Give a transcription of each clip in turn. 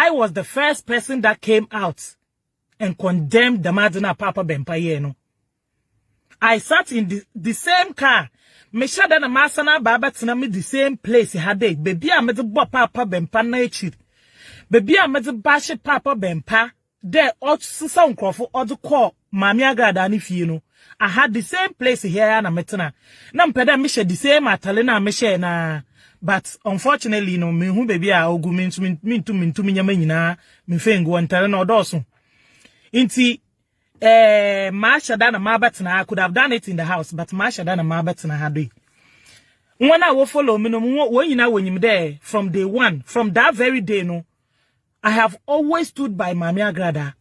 I was the first person that came out and condemned the Madina Papa Bempaye, no. I sat in the same car. Me shada na masana baba tinami the same place he had it. Baby a mede bo Papa Bempa na echi. Baby a mede bashi Papa Bempa. There ought sisa unkrofo odu call Mami Agraada ni fie no. I had the same place here na metena. Na mpeda me share the same atale na me share na. But unfortunately no me hu baby a ogu mintu nyama nyina me fengu antale na odoso. Inti Mashada na Mabatna, I could have done it in the house, but Mashada na Mabatna had it. When I will follow me, when you're there from day one, from that very day, no, I have always stood by Mami Agraada.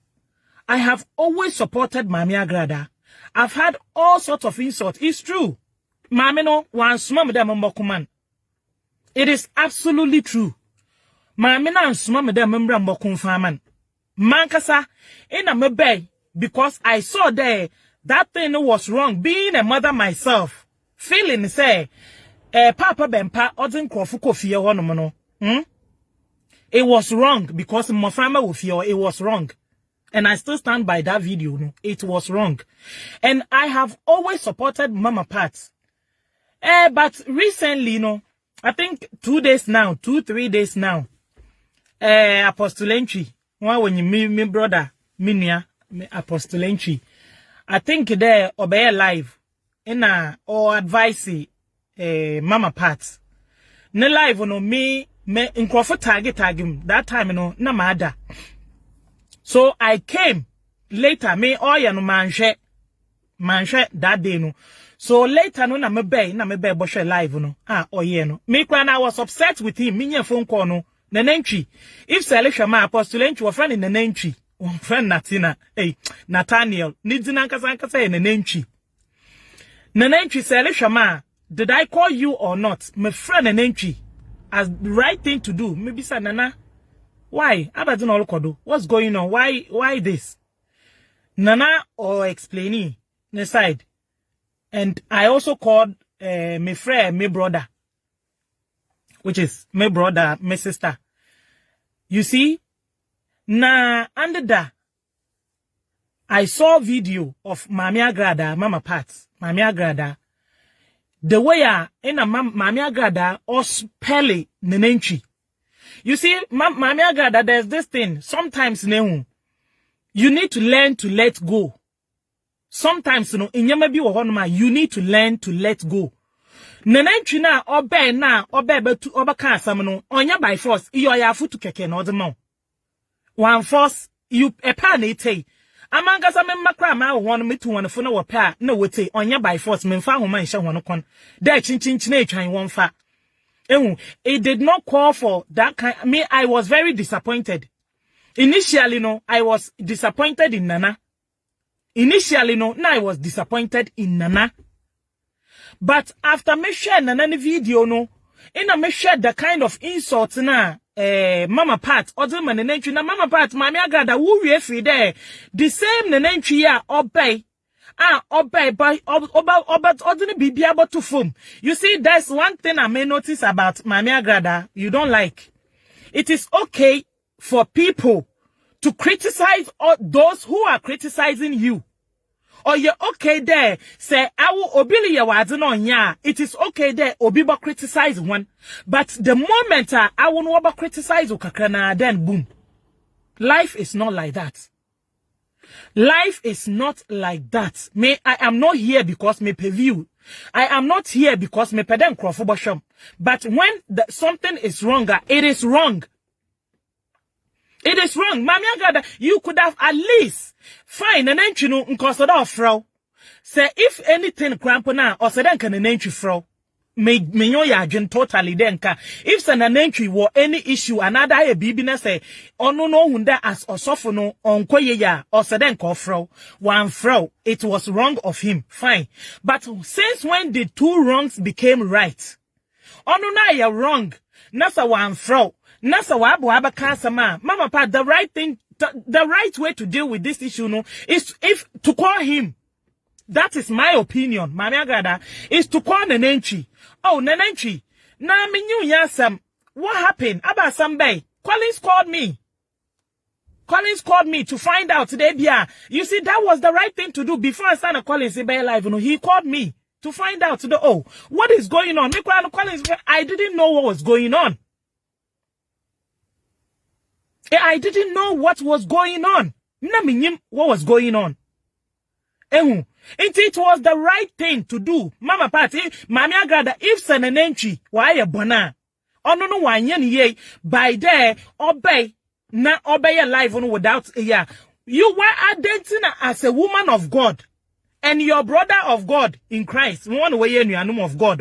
I have always supported Mami Agraada. I've had all sorts of insults. It's true. Mami no, once mama dem mbokuman. It is absolutely true. Mami na mama dem mbra mbokun faman. Mankasa, in a mebe, because I saw there that thing was wrong. Being a mother myself, feeling say, Papa Bempa odin krofuko fie wono no. It was wrong because my family will feel it was wrong. And I still stand by that video. No, it was wrong. And I have always supported Mama Pat. But recently, no, I think 3 days now, Apostle Entry, when you me brother, Minia, Apostle Entry, I think there obey live, or advice, Mama Pat. Ne live, no, me in Crawford tag him, that time, no, na mada. So I came later, me oya no manche that day no. So later no na me boshe live no. Oye no. Me when I was upset with him, me phone call no. Nenentry. If Selesha ma Apostle Entry friend in Nenentry, friend Natina, Nathaniel, Nidina Kasanka Nenentry. Nenentry Selesha ma, did I call you or not? My friend Nenentry, as the right thing to do. Maybe say Nana. Why? What's going on? Why this? Nana or explaining the side. And I also called my friend, my brother, which is my brother, my sister. You see, na under that, I saw video of Mami Agraada, Mama Pat, Mami Agraada. The way in a Mami Agraada or spelling Nenentry. You see, Mami Agraada, there's this thing. Sometimes, you need to learn to let go. Sometimes, in your you need to learn to let go. Nenentry na obe betu obaka samano onya by force. Iyo ya futu keke no demo. One force you epa na ite. Amanga sa makra ma won metu won fo na wo pa na wote onya by force memfa homa nhye hono kon. Da chinchin na etwan won fa. It did not call for that kind. Me, I was very disappointed. Initially, no, I was disappointed in Nana. I was disappointed in Nana. But after me share Nana video, no, and me share the kind of insults na Mama Pat, other man Nenentry na Mama Pat, Mami Agraada, who we free there. The same Nenentry ya obey. Obey by ordinary be able to form. You see, there's one thing I may notice about Mami Agraada you don't like. It is okay for people to criticize those who are criticizing you. Or you're okay there, say, I will obey your words on ya. It is okay there, obiba criticize one. But the moment I won't over criticize ukakana, then boom. Life is not like that. Life is not like that. I am not here because me pay view. I am not here because me pay them crofobasham. But when something is wrong, it is wrong. It is wrong. Mami Agraada, you could have at least fine an entry no nkosoda ofro. Say if anything crampona or say then can an entry fro. Me yo ya adwen totally denka. If say an entry were any issue another a bibi na say ono no hunda as osofo no onkoye ya or say then ko fro one fro it was wrong of him fine. But since when the two wrongs became right? Ono na ya wrong. Nasa one fro. Nasa wa abu abaka sama. Mama Pat, the right thing, the right way to deal with this issue no is if to call him. That is my opinion. Mami Agraada is to call Nenentry. Oh, Nenentry. Na me knew yasam. What happened? Aba Sambe. Collins called me. Collins called me to find out today. You see, that was the right thing to do before I started Collins live. He called me to find out what is going on. I didn't know what was going on. I didn't know what was going on. What was going on? It was the right thing to do. Mama Party, Mami Agraada, if Senenenchi, why a bona? No, ye by there, obey, na obey a life on without a year. You were identifying as a woman of God and your brother of God in Christ. One way in your name of God.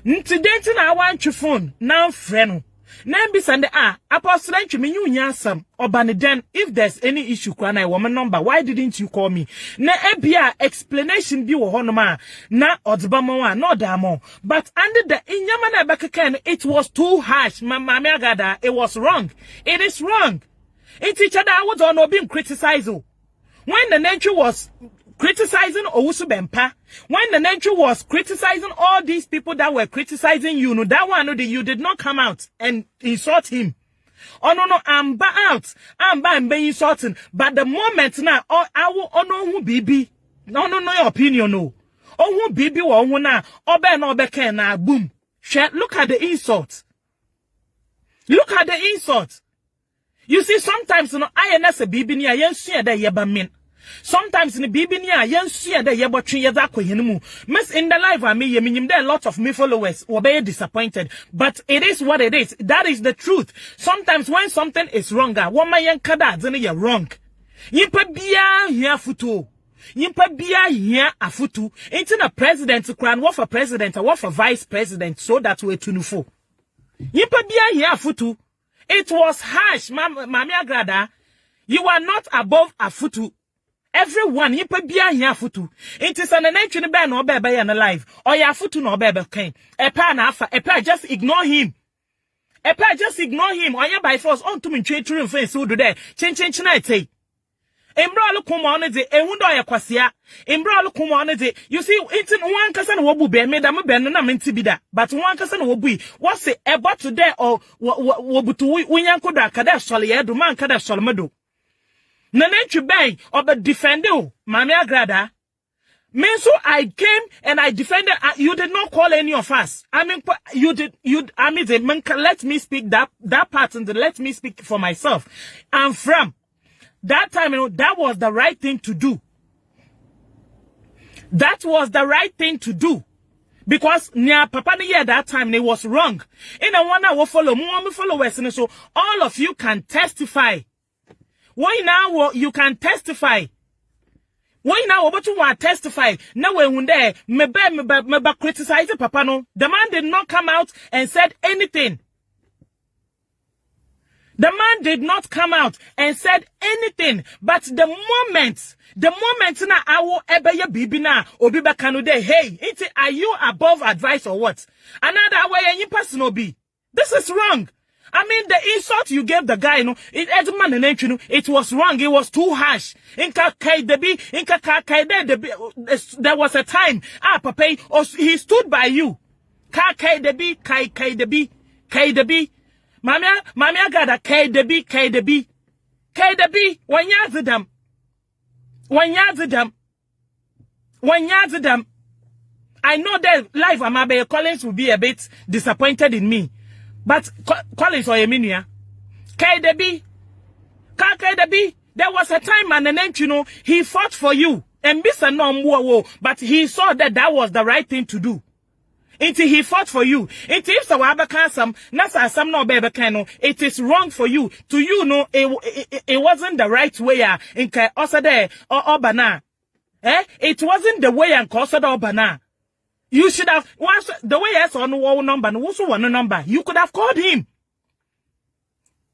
Today, I want your phone now, friend. Nambi sande apostle nchumi nyunyasam obaneden if there's any issue kwa na woman number why didn't you call me na ebia explanation bi wo honoma na odbama wa no damo but under the inyama na bekeken it was too harsh Mami Agraada it was wrong it is wrong it each other I was on being criticized when the nature was criticizing Owusu Bempa, when the nature was criticizing all these people that were criticizing you, that one, you did not come out and insult him. Oh no, I'm out. I'm being insulting. But the moment now, I will who BB. No, your opinion, no. Oh, who BB or who now, Obe na boom. Look at the insult. Look at the insult. You see, sometimes, I and as a BB near Yensia that yeba mean. Sometimes in the baby near Yensia that yeba tree yenu. Miss in the life I mean there are a lot of me followers were very disappointed. But it is what it is. That is the truth. Sometimes when something is wrong, woman yan kada then you're wrong. Yimpa bia here futu. Yimpa bia here afutu. Ain't in a president crown, what for president, what for vice president, so that we're tunufo. Yimpa bia here afutu. It was harsh, Mami Agraada. You are not above afutu. Everyone, you put beer here futu. It is an nature ban no baby and alive. Or ya futu no baby king. A pan alpha, a pair just ignore him. A pair just ignore him. Or ya by force on to me true face so do there. Change night say. Imbra look come on it, a window ya quasia. Imbra look come on it. You see, it's in one cousin wobu be made a benana mentibida. But one cousin wobu. What's it about today or wobutu winyankoda kada soliado man kada solmedo. Nanenchu bay or the defender, Mami Agraada. So I came and I defended. You did not call any of us. I mean, let me speak that part and let me speak for myself. And from that time, that was the right thing to do. That was the right thing to do. Because near Papa at that time, it was wrong. In a 1 hour follow, more followers, and so all of you can testify. Why now you can testify? Why now what you want to testify? Now when there me criticize Papa no. The man did not come out and said anything. The man did not come out and said anything. But the moment na awo ebeye bibi na obi be kanude hey, are you above advice or what? Another way any person will be. This is wrong. I mean, the insult you gave the guy, it was wrong. It was too harsh. There was a time, Papa, he stood by you. Mami Agraada, one yazidam. I know that life, Amabe Collins will be a bit disappointed in me. But Collins or Eminia, KDB, there was a time and he fought for you. And but he saw that was the right thing to do. Until he fought for you. Until if Sawabakasam, Nasa Sam no Bebekano, it is wrong for you. To you, no, it wasn't the right way. In Osade or Obana. It wasn't the way and Kosada Obana. You should have, once the way yes on one number, and also one number, you could have called him.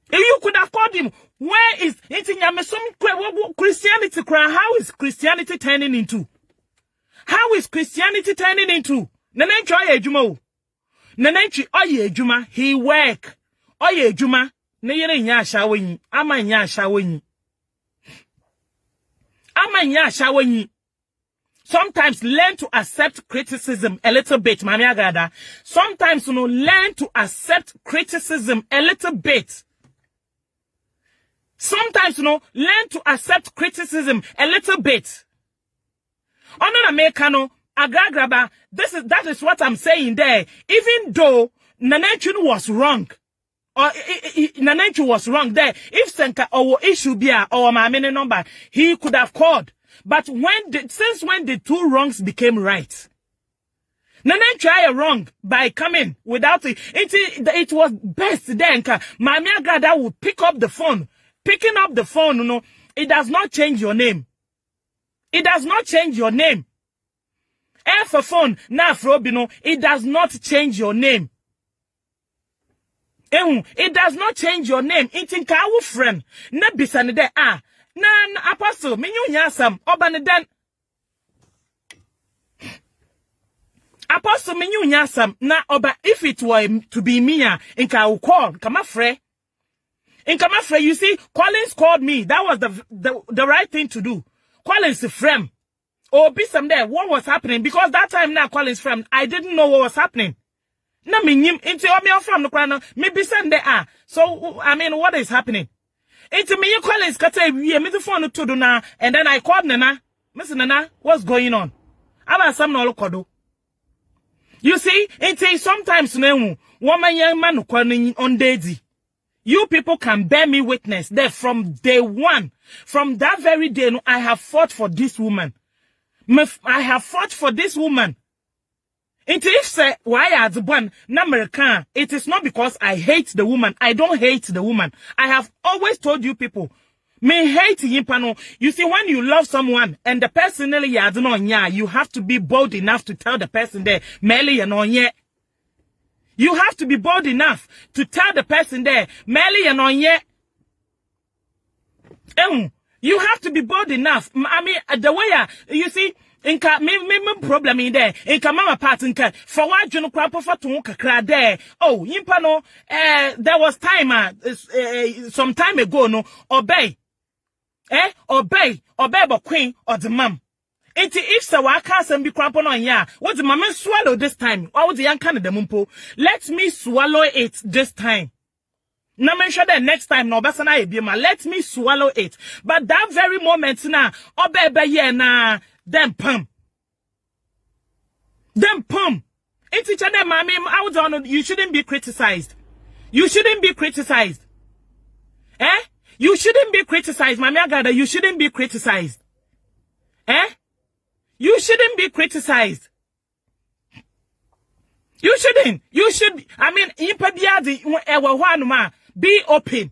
You could have called him. Where is it in your Christianity cry? How is Christianity turning into? How is Christianity turning into? Nanenchi oye ejuma. Nanenchi oye ejuma. He work. Oye ejuma. Neyere nya shawenyi. Ama nya shawenyi. Ama nya shawenyi. Sometimes learn to accept criticism a little bit, Mami Agraada. Sometimes, learn to accept criticism a little bit. sometimes, learn to accept criticism a little bit. Ono na meka no, Agraada, that is what I'm saying there. Even though Nanenchu was wrong, or Nanenchu was wrong there, if Senka or issue be or my mini number, he could have called. But since when the two wrongs became right? Nanenchu are wrong by coming without it. It was best then. Mami Agraada would pick up the phone. Picking up the phone, it does not change your name. It does not change your name. For phone, na frobino, it does not change your name. It does not change your name. It's in our friend. Na bisanide na apostle, minyu nyasam, obanedan. Apostle minyu nyasam, na oba, if it were to be me, inka will call, kama fre. In Kamafre, you see, Collins called me. That was the right thing to do. Collins friend. Oh, be some there. What was happening? Because that time now, Collins friend, I didn't know what was happening. Na me into me from the corner. Maybe some there. So I mean, what is happening? Into me, Collins kate we me the phone to do now, and then I called Nana. Miss Nana, what's going on? About some no kodo. You see, it's sometimes no woman young man calling on Daisy. You people can bear me witness that from day one, from that very day, I have fought for this woman. I have fought for this woman. It is say why as one American. It is not because I hate the woman. I don't hate the woman. I have always told you people, me hate him. You see, when you love someone and the person you have to be bold enough to tell the person there, Melly and on yet. You have to be bold enough to tell the person there, Melly and on yet. You have to be bold enough. I mean, the way you see, me problem in there. Mama part for what you know, for to there. Oh, yimpano, there was time, some time ago, no, obey, obey, but queen or the mom. If so, I can't be cramping on ya. What the mama swallow this time? Or would the young Canada mumpo? Let me swallow it this time. Now make sure that next time no basana ebima. Let me swallow it. But that very moment now, obebe ye na them pum. It's each other, mommy. I don't. You shouldn't be criticized. You shouldn't be criticized. You shouldn't be criticized, Mami Agraada. You shouldn't be criticized. You shouldn't be criticized. You shouldn't. You should. I mean, be open.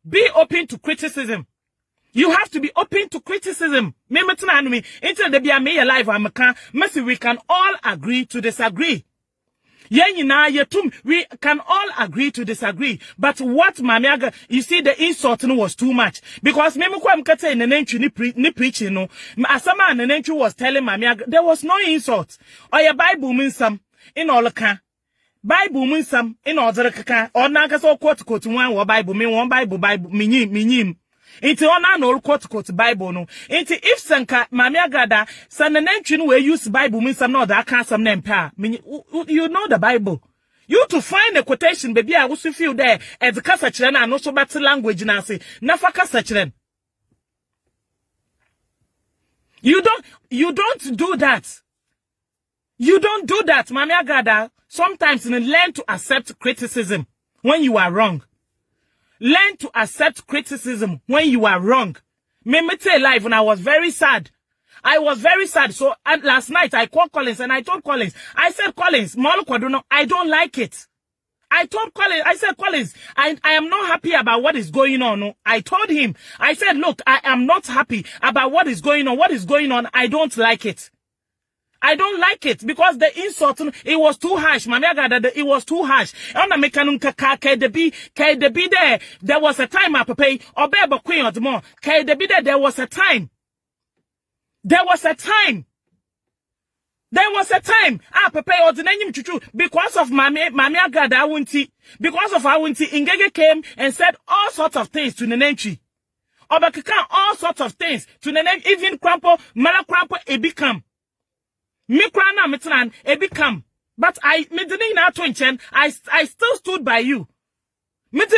Be open to criticism. You have to be open to criticism. We can all agree to disagree. We can all agree to disagree. But what Mami Agraada, you see, the insult was too much. Because ni preaching no. Asama Nenenchu was telling Mami Agraada, there was no insult. Or your Bible means some in all the Bible means some in all the or Nagaso quote one Bible mean one Bible minim. It's on an old quote Bible no. It's if Sanka Mami Agraada San Nenenchu will use Bible means some no that can't some name pa. You know the Bible. You to find a quotation, baby, I also feel there as a Kasachran and also better language Nancy. Nafa Kasachran. You don't do that. You don't do that, Mami Agraada. Sometimes learn to accept criticism when you are wrong. Learn to accept criticism when you are wrong. Me tell live when I was very sad. I was very sad. So last night I called Collins and I told Collins. I said, Collins, I don't like it. I told Collins, I said, Collins, I am not happy about what is going on. No. I told him, I said, look, I am not happy about what is going on. What is going on? I don't like it. I don't like it because the insult, it was too harsh. Mami Agraada, it was too harsh. There was a time I pay or baby queen or more. There was a time. There was a time. I prepare or the name chuchu because of Mami Agraada because of Awunti Ingege came and said all sorts of things to Nenenchi. Obakika all sorts of things to Nenenchi, even Crampo, Mala Crampo, it become. Mikrana Mitran, it become. But I still stood by you. You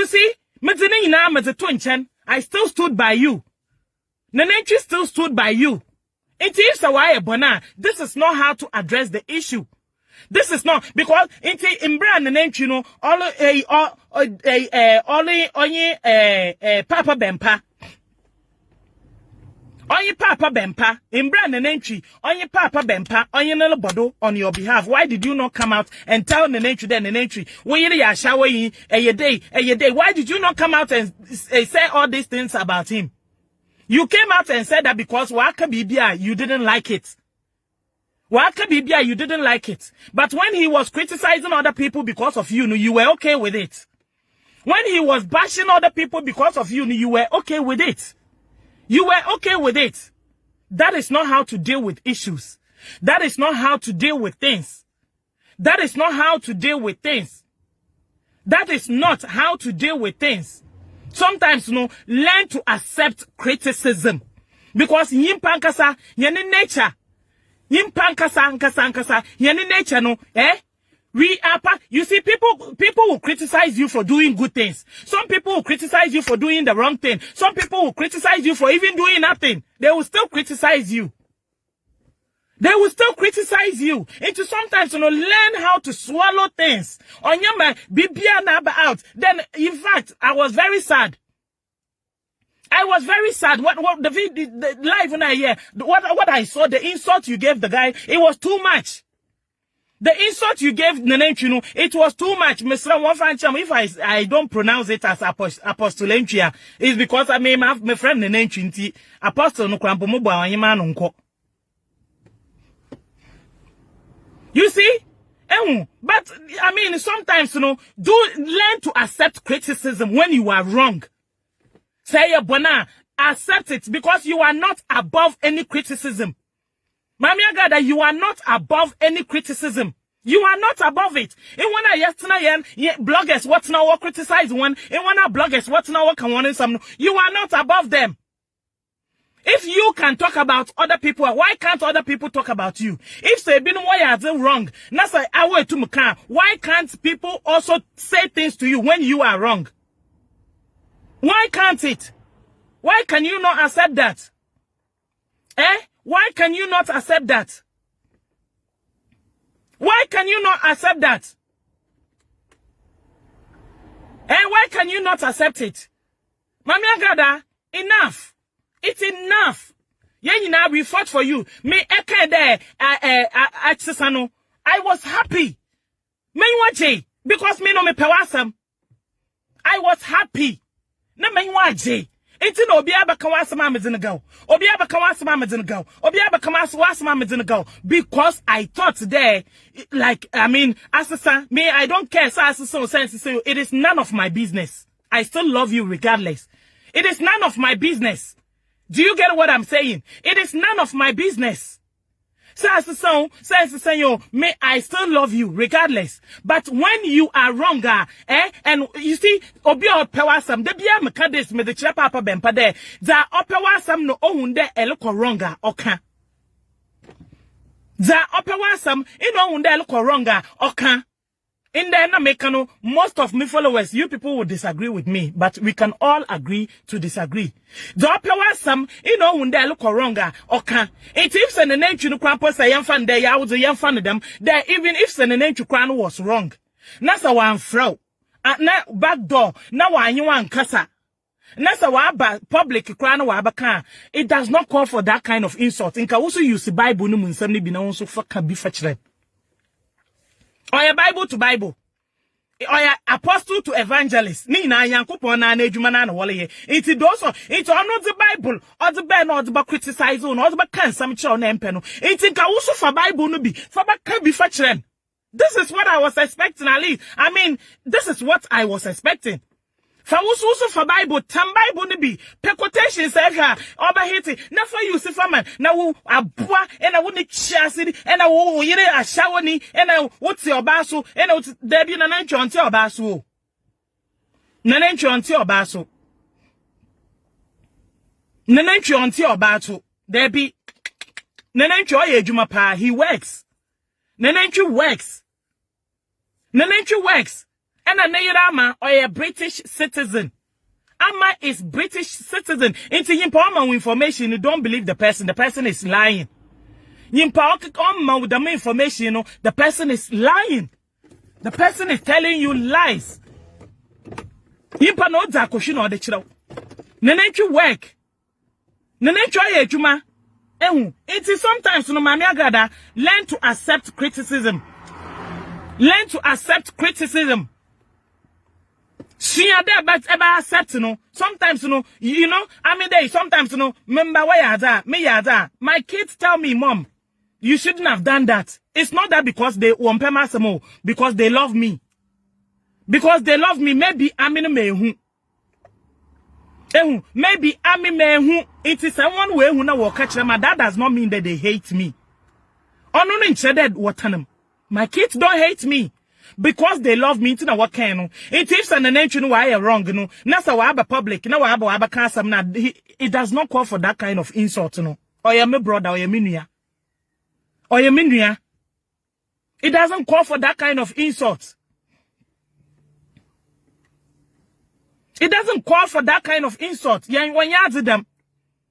see, I still stood by you. Nenentri still stood by you. It is a why bona. This is not how to address the issue. This is not because in brand nenentri no only Papa Bempa. Onye Papa Bempa, in brand nenentri, onye Papa Bempa, onye little bodo on your behalf. Why did you not come out and tell nenentri then nenentri? We ya shower a day. Why did you not come out and say all these things about him? You came out and said that because Waka Bibia, you didn't like it. Waka Bibia, you didn't like it. But when he was criticizing other people because of you, you were okay with it. When he was bashing other people because of you, you were okay with it. You were okay with it. That is not how to deal with issues. That is not how to deal with things. That is not how to deal with things. That is not how to deal with things. Sometimes, learn to accept criticism. Because yimpankasa, yeni nature. Yimpankasa, nkasa, yeni nature, We are you see, people will criticize you for doing good things. Some people will criticize you for doing the wrong thing. Some people will criticize you for even doing nothing. They will still criticize you. They will still criticize you. It's sometimes, learn how to swallow things. On your mind, be out. Then, in fact, I was very sad. What the live when I hear, what I saw, the insult you gave the guy, it was too much. The insult you gave Nenentri, it was too much. Mr. Wanfancham, if I don't pronounce it as apostolentria, it's because I may have my friend Nenentri, apostle no krampomo bwa wanyima nko. You see? But I mean, sometimes, do learn to accept criticism when you are wrong. Say bona, accept it because you are not above any criticism. Mami Agraada, you are not above any criticism. You are not above it. In one yesterday, bloggers what's now what criticize one. In one bloggers what's now what can one some. You are not above them. If you can talk about other people, why can't other people talk about you? If they been why are they wrong? Nasa awe to muka. Why can't people also say things to you when you are wrong? Why can't it? Why can you not accept that? Why can you not accept that? Why can you not accept that? Why can you not accept it? Mami Agraada, enough. It's enough. Yeah, we fought for you. Me eke there, I was happy. Me waje, because me no me pewasam. I was happy. Na me waje. Iti no obi abaka wasama medin go. Obi abaka wasama medin go. Obi abaka wasama medin go. Because I thought there, like, I mean, asasa, me, I don't care. So sense, it is none of my business. I still love you regardless. It is none of my business. Do you get what I'm saying? It is none of my business. So, may I still love you regardless. But when you are wrong, and you see, obi opewasam, de bia meka this me the chira papa bempa there, za opewasam no ohunde eloko wronga oka. Za opewasam ino ohunde eloko wronga oka. In the Namekano, most of my followers, you people will disagree with me, but we can all agree to disagree. The opera some, when they look wronga, okay. It if the name to Crampo say young fan, they are the young fan of them, there even if the name to Crown was wrong. Nasa one fro. At na back door, now I knew one casa. Nasa wa public crown wabaka. It does not call for that kind of insult. In also use the Bible, no mun somebody be no so fucking be fetched. Or a Bible to Bible. Or a apostle to evangelist. Nina Yankupon and Ejumana Wally. It's also, it's not the Bible, or the Ben or the criticize on, or the can some child name penal. It's in Kausu for Bible no be, for can be fetched. This is what I was expecting, Ali. I mean, this is what I was expecting. For also for Bible, tam Bible no be, per quotation says her, overhit not for you, man. Now, a boy, and I wouldn't chassis, and I will a shawani, and I what's your basso, and I would there be an entry on your basso. Nan entry on your basso. Nan entry on your battle. There be Nan entry Juma pa, he works. Nan entry works. Nan entry works. And a Nayarama or a British citizen. Ama is British citizen. Into yimpa information, you don't believe the person is lying. Yimpa with the information, you know, the person is lying. The person is telling you lies. Yimpa no zakoshi no de chiro. Nenenchu work. Nenenchu aye juma. It is sometimes no mami Agraada, learn to accept criticism. Learn to accept criticism. She there but ever accept no. Sometimes you know, I mean there sometimes remember where you me ya my kids tell me, Mom, you shouldn't have done that. It's not that because they want pemasamo, because they love me. Because they love me, maybe I'm in a mehu. Maybe I'm in mehu. It is someone who na walk catch them, and that does not mean that they hate me. My kids don't hate me because they love me. It's not what can. It is an nation why you're wrong. No, nasa waba public. No waba kasam na. It does not call for that kind of insult. No, or your me brother, or your minia, or your minia. It doesn't call for that kind of insult. It doesn't call for that kind of insult. When you them,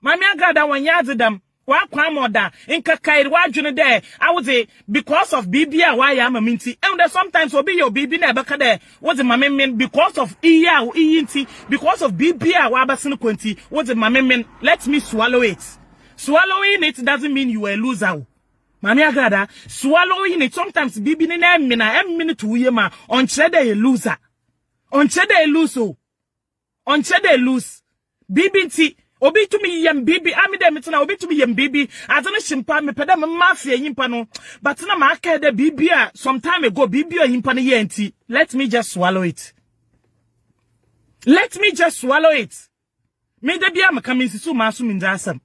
Mami Agraada when you them. Wa kwamoda inka kairwa june there I would say because of bibia why am minti and sometimes will be your bibi na beka there what the mamen because of iya inti because of bibia wa basin kwenti what the mamen let me swallow it. Swallowing it doesn't mean you are a loser. Mami Agraada swallowing it sometimes bibi ni na minute to yema on chede a loser on chede a lose on chede a lose bibi nti obi to me yem bibi amide metina obi to me yem bibi azana shimpa me peda me mafia yimpa no but na ma aka de bibi a some time ago bibi o yimpa no ye nti let me just swallow it. Let me just swallow it. Me de bia me ka me sisu maso me ndasam.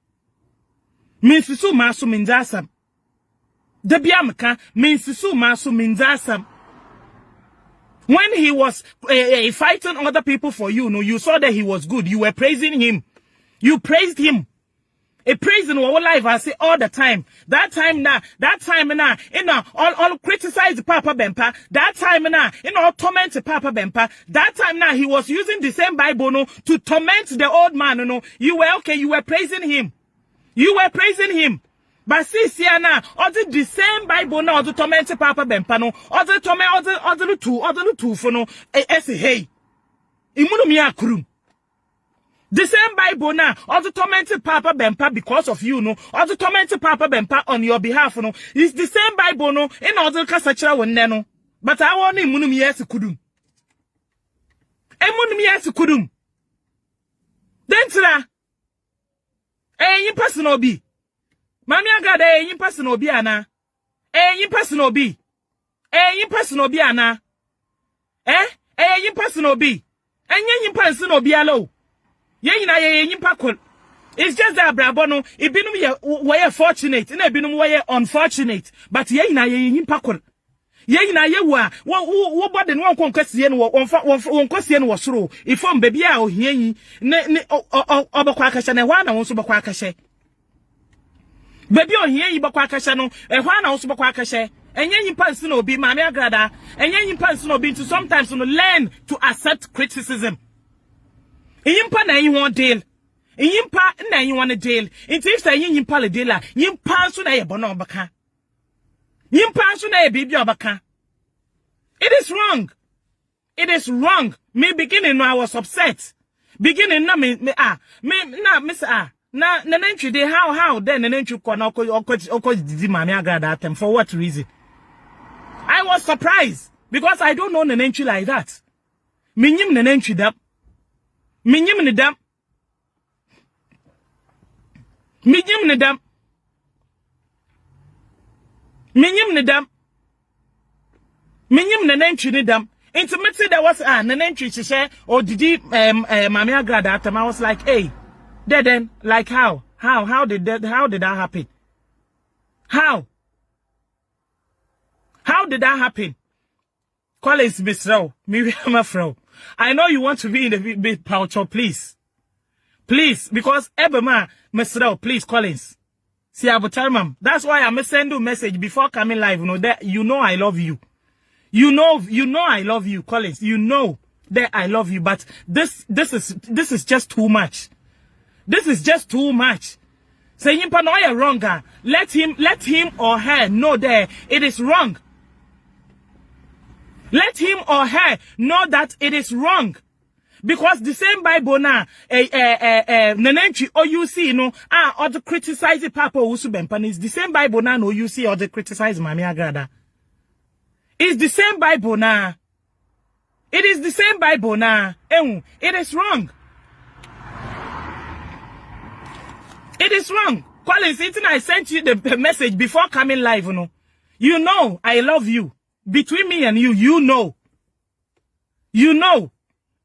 Me sisu maso me ndasam. De bia me ka me sisu maso me ndasam. When he was fighting other people for you, no, you saw that he was good. You were praising him. You praised him. A praise in our life, I say all the time. That time now, all criticize Papa Bempa. That time now, torment Papa Bempa. That time now, he was using the same Bible, no, to torment the old man, no. You were okay, you were praising him. You were praising him. But see, now, the same Bible now, to torment Papa Bempa, no, other torment, other two, for no, hey. Imunomia krum. The same Bible now, also tormented Papa Bempa because of you, no. Also tormented Papa Bempa on your behalf, no. It's the same Bible, no. In order to catch one, no. But I want him, munum yes kudum. Emunum yes kudum. Then tira. You personal be. Mami Agraada, you personal be ana. You personal be. You personal be ana. You personal be. You personal be alone. It's just that Brabono, it been we fortunate, and I been we unfortunate, but ye na ye impactful. Ye na ye what bad and one question one question was through. If on baby out here, Obaquakashan and one also Baquakashe. Baby on here, Baquakashano, and one also Baquakashe. And yen person will be Mami Agraada, and yen person will be to sometimes learn to accept criticism. Yimpa na you want deal. Yimpa na you want a deal. It is a yimpa le deal. Yimpa so na ye bono baka. Yimpa so na ye bibi obaka. It is wrong. It is wrong. Me beginning I was upset. Beginning na me na nanentri dey how then nanentri ko na oko didi Mami Agraada atem for what reason? I was surprised because I don't know nanentri like that. Minyim nanentri that. Minyim ne dam. Minyim ne dam. Minyim ne dam. Minyim ne nentri ne dam. Intimately there was ne nentri share or did Mami Agraada atem. I was like, hey, then like how did that happen? How did that happen? Collins Misro, Miriam Afro. I know you want to be in the big pouch, please. Please, because Ebema, Misro, please, Collins. See, I will tell ma'am. That's why I'm send you a message before coming live. You know that I love you. You know I love you, Collins. You know there I love you, but this is just too much. This is just too much. Say him no wrong. Let him or her know that it is wrong. Let him or her know that it is wrong. Because the same Bible now, Nenenchi or you see, or to criticize the Papa Usu Bempan is the same Bible now, no you see or to criticize Mami Agraada. It's the same Bible now. It is the same Bible now. It is wrong. It is wrong. Collins, I sent you the message before coming live, You know I love you. Between me and you, you know. You know.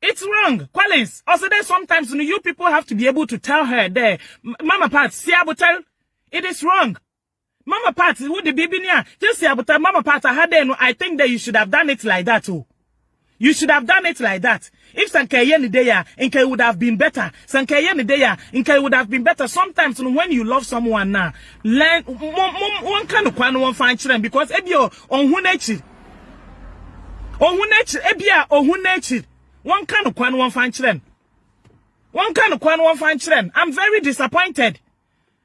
It's wrong. Collins, also there sometimes you people have to be able to tell her there, Mama Pat, see tell, it is wrong. Mama Pat, who the baby near, just say Mama Pat, I think that you should have done it like that too. You should have done it like that. If Sankaya Nideya, Inke would have been better. Sankaya Nideya, Inke would have been better. Sometimes when you love someone now, learn one kind of one fine children because ebio on who nature. On who nature, ebia on who nature. One kind of one fine children. One kind of one fine children. I'm very disappointed.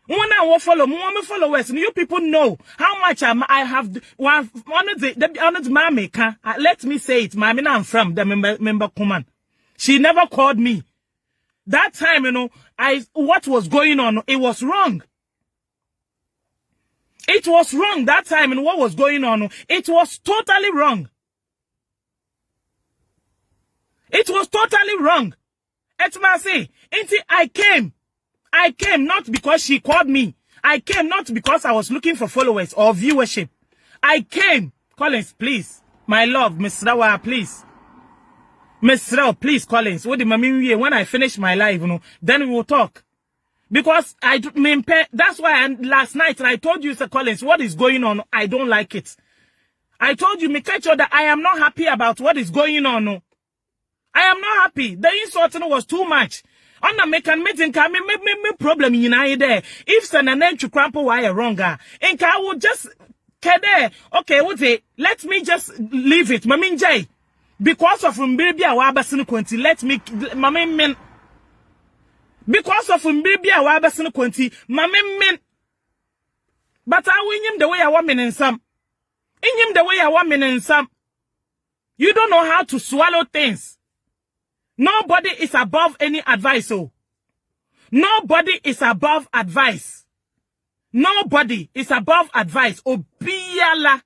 When I will follow, more followers, and you people know how much I have. One of the mommy can let me say it. Mommy, I'm from the member command. She never called me. That time, what was going on, it was wrong. It was wrong that time, and what was going on, it was totally wrong. It was totally wrong. Etmasi, I came not because she called me. I came not because I was looking for followers or viewership. I came. Collins, please. My love, Miss Rawa, please. Miss Rawa, please, Collins. When I finish my live, then we will talk. Because that's why last night I told you, Sir Collins, what is going on? I don't like it. I told you, Mikacho, that I am not happy about what is going on. I am not happy. The insult was too much. On the mekan meeting can me problem in there. If Sananen to crample wire wronger, and I will just kede. Okay, what it? Let me just leave it. Mamin Jay. Because of baby awabasin quanti, let me mamin men. Because of baby awabasin quanti, mamin men. But I win him the way I want men and some. In him the way I want men and some. You don't know how to swallow things. Nobody is above any advice, Nobody is above advice. Nobody is above advice. Obiala.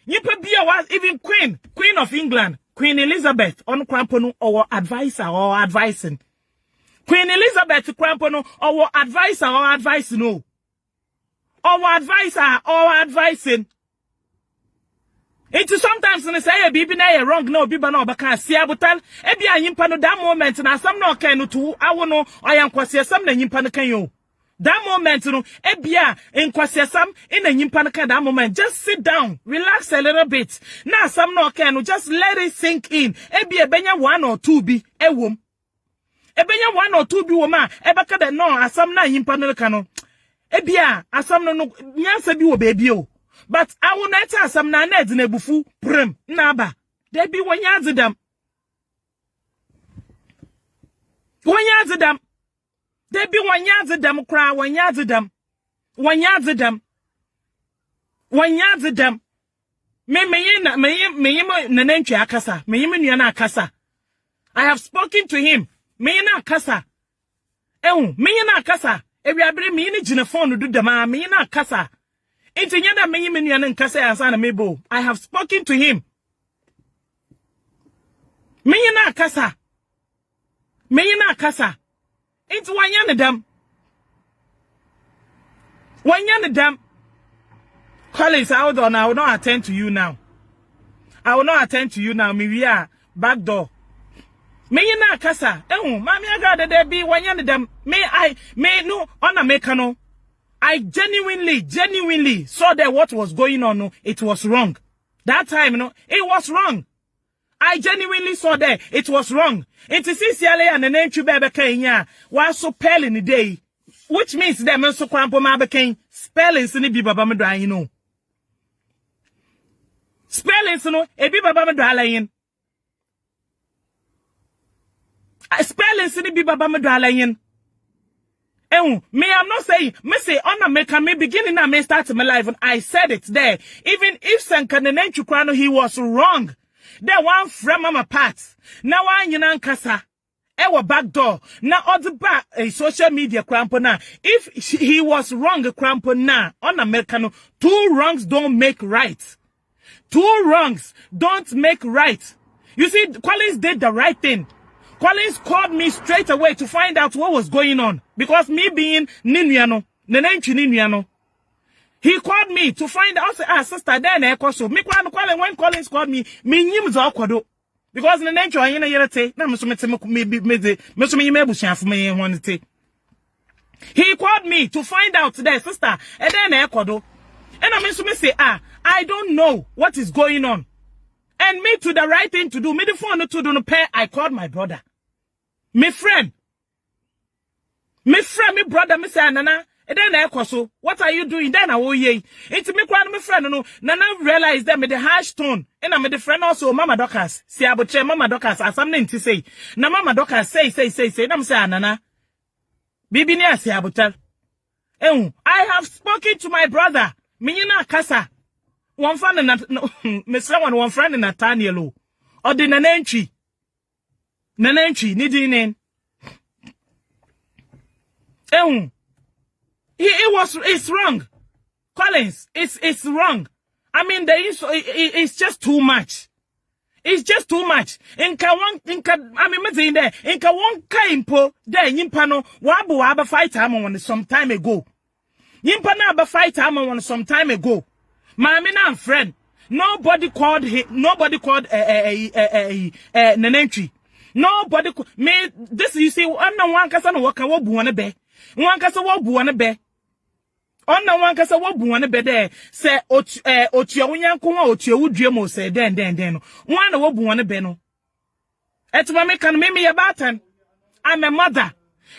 Yipabia was even Queen of England, Queen Elizabeth, on Crampono, or advisor or advising. Queen Elizabeth Crampono, or advisor or advising, no. Or advisor or advising. It's sometimes when I say a baby na wrong, no biba no baka siabutan, ebia yimpa no that moment na some no can to I know I am kwase some na yimpa no can you. That moment no ebia in kwase some in a yimpa no can that moment. Just sit down, relax a little bit. Now some no can just let it sink in. Ebia benya 1 or 2 be a wom. Ebenya 1 or 2 be woma, ebaka de no asam na yimpa no can. Ebia asam no nyansa bi wo baby o. But I will not tell some naneds in a bufu, prim, naba. They be 1 yards of them. 1 yards of them. They be 1 yards of them, cry 1 yards of them. 1 yards of them. 1 yards of them. Me nanenchi akasa. Me yana akasa. I have spoken to him. Me yana akasa. Me yana akasa. Every abri me ni phone do the ma me yana akasa. I have spoken to him. Meyina kasa. Meyina kasa. Into wanyanadam. Wanyanadam. Collins, I will not attend to you now. I will not attend to you now. We are back door. Meyina kasa. Mami Agraada there be wanyanadam. May no honor mekano. I genuinely saw that what was going on, it was wrong. That time, it was wrong. I genuinely saw that it was wrong. It is CCLA and the name Chubebe Kenya was so pale in the day, which means them so crampo mabeking spellings in the Bibabamada, Spellings, a Bibabamada. Spelling sini bi baba me do alayen. Me, I'm not saying, me say, on America, me beginning and me start my life, and I said it there. Even if Sankanenenchu Krano, he was wrong. There one from Mama Pat. Now one Yanan Kasa. Ewa back door. Now other back a social media crampona. If he was wrong, crampona on Americano, 2 wrongs don't make right. 2 wrongs don't make right. You see, Collins did the right thing. Collins called me straight away to find out what was going on. Because me being Ninuano, Nenenchi Ninuano, he called me to find out, sister, then so. Me when Collins called me nyim za kwado. Because Nenenchi wa yena yerete, na musumete me wanete. He called me to find out today, sister, and then kwado. And I say, I don't know what is going on. And me to the right thing to do, me the phone to do no pay, I called my brother. My friend, my brother, me say, Nana, and then I so, what are you doing? Then I will ye. It's me, my friend, no, Nana realized that me the harsh tone, and I'm the friend also, Mama Docas, see, I would say, Mama Docas, has something to say. Now, Mama Docas, say, I'm saying, Nana, Bibi near, see, I would tell. I have spoken to my brother, Minina Casa, one friend in Miss one friend in Nathaniel, or the Nanenchi, Nidinen. It's wrong. Collins, it's wrong. I mean, it's just too much. It's just too much. I mean, there. Inka one kaimpo, there, yimpano, waba fight one some time ago. Yimpana aba fight one some time ago. My friend, nobody called Nanenchi. Nobody me this you see on one kasa no waka wo buone be one kasa wo buone be on one kasa wo buone be there say otua wonyanko a otua wudue mo say den no one na wo buone be no etuma me kan me yabatan. I'm a mother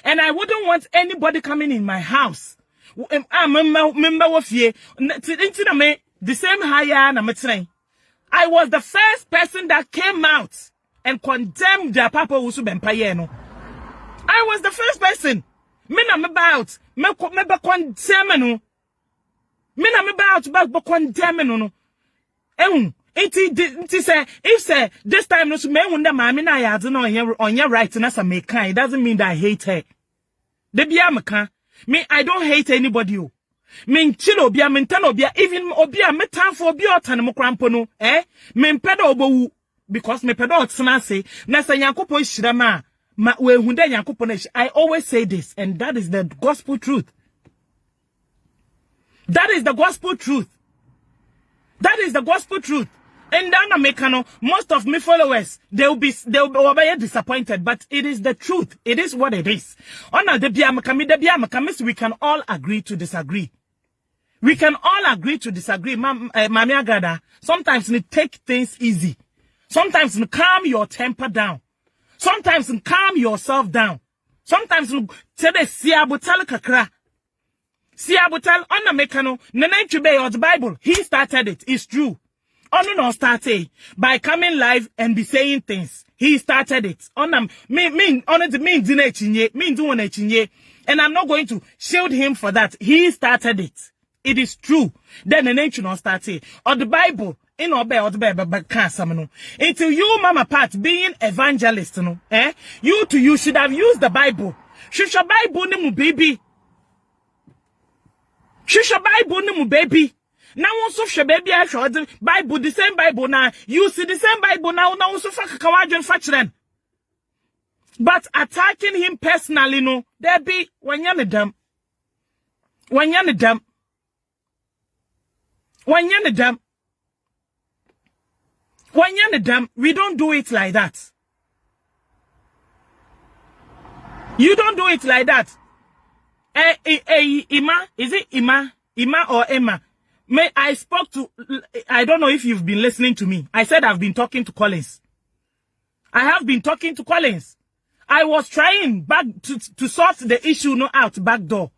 and I wouldn't want anybody coming in my house. Member wo fie ntina me the same higher na metrain. I was the first person that came out and condemned their papa Usu Bempaye no. I was the first person. Me na me about me condemn no. Me na me about condemn no. It say if say this time no so me wunda maami na ya no on your right na sa me kan. It doesn't mean that I hate her. De bia me kan. Me I don't hate anybody o. Me nchilo obia me ntana obia even obia me tan for obia otane mo krampo no me mpeda obowu. Because me pedo otsena say na sa Nyankopon hyira ma we hu da Nyankopon. I always say this, and that is the gospel truth. That is the gospel truth. That is the gospel truth. And then Americano, most of my followers, they'll be disappointed, but it is the truth. It is what it is. We can all agree to disagree. We can all agree to disagree. Mami Agraada, sometimes we take things easy. Sometimes you calm your temper down. Sometimes you calm yourself down. Sometimes you tell the siabutal kakra. Siabutal on the mekano, Nenenchi or the Bible. He started it. It's true. No started by coming live and be saying things. He started it. And I'm not going to shield him for that. He started it. It is true. Then Nenenchi not started. Or the Bible. Until you, Mama Pat, being evangelist, you should have used the Bible. Shusha Bible ni mu baby. Shusha Bible ni mu baby. Now also she baby I show the Bible, the same Bible now. You see the same Bible now also fakawajon fachren. But attacking him personally, no, there be wanyane dam. We don't do it like that. You don't do it like that. Ima, is it Ima or Emma? I spoke to, I don't know if you've been listening to me. I said I've been talking to Collins. I have been talking to Collins. I was trying back to sort the issue out back door.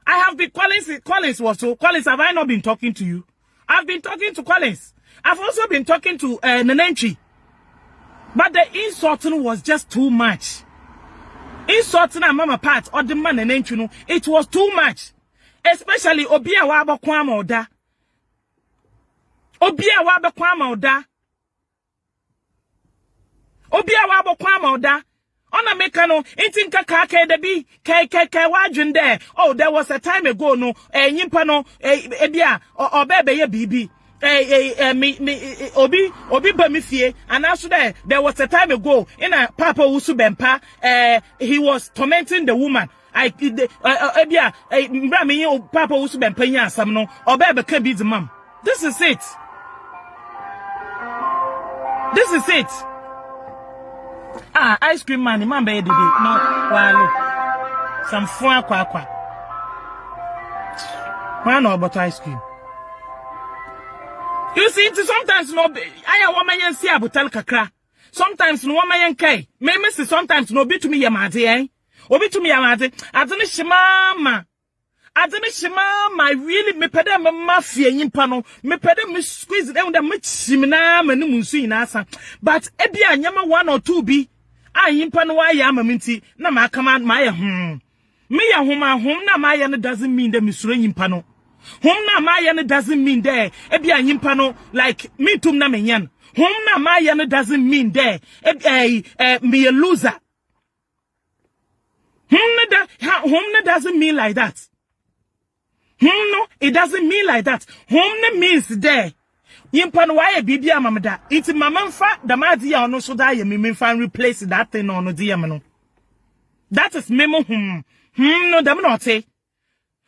I have been, Collins was so, Collins, have I not been talking to you? I've been talking to Collins. I've also been talking to Nanenchi. But the insulting was just too much. Insulting a mama part or the man and you know, it was too much. Especially Obia Waba Kwama Oda. Obia Waba Kwama Oda. Obia Waba Kwama Oda. Ona mekano, intinka kake debi, ke wajun there. Oh, there was a time ago, no, nyimpano, ebia, obebe ye bibi. Obi bamifie, and also there was a time ago, in a Papa Usubempa, he was tormenting the woman. Ebia, Brami, Papa Usubempa, Samno, obebe kebi the mom. This is it. This is it. Ah, ice cream man, man, baby. No, well, some fun kwa. Man, no, but ice cream. You see, sometimes no, I woman yen see abutel kakra. Sometimes no woman yen kai. Me see sometimes no be to me yamade, eh? Obi to me yamade. Adene shimama. I really me pede me mafia yimpa no. Me pede me squeeze them the me chimina me no munsu inasa. But ebia nyama 1 or 2 bi. Yimpa no wa ya maminti na ma command my Me ya homa hom na ma ya no doesn't mean that me sure yimpa no. Hom na ma ya no doesn't mean there. Ebia yimpa no like me tum na me yan. Hom na ma ya no doesn't mean there. Me a loser. Hom na doesn't mean like that. No, it doesn't mean like that. Home means there. Yimpan why bibi amamada. It's mamamfa the madia no so that me fan replace that thing on the diamano. That is memo no damn not say.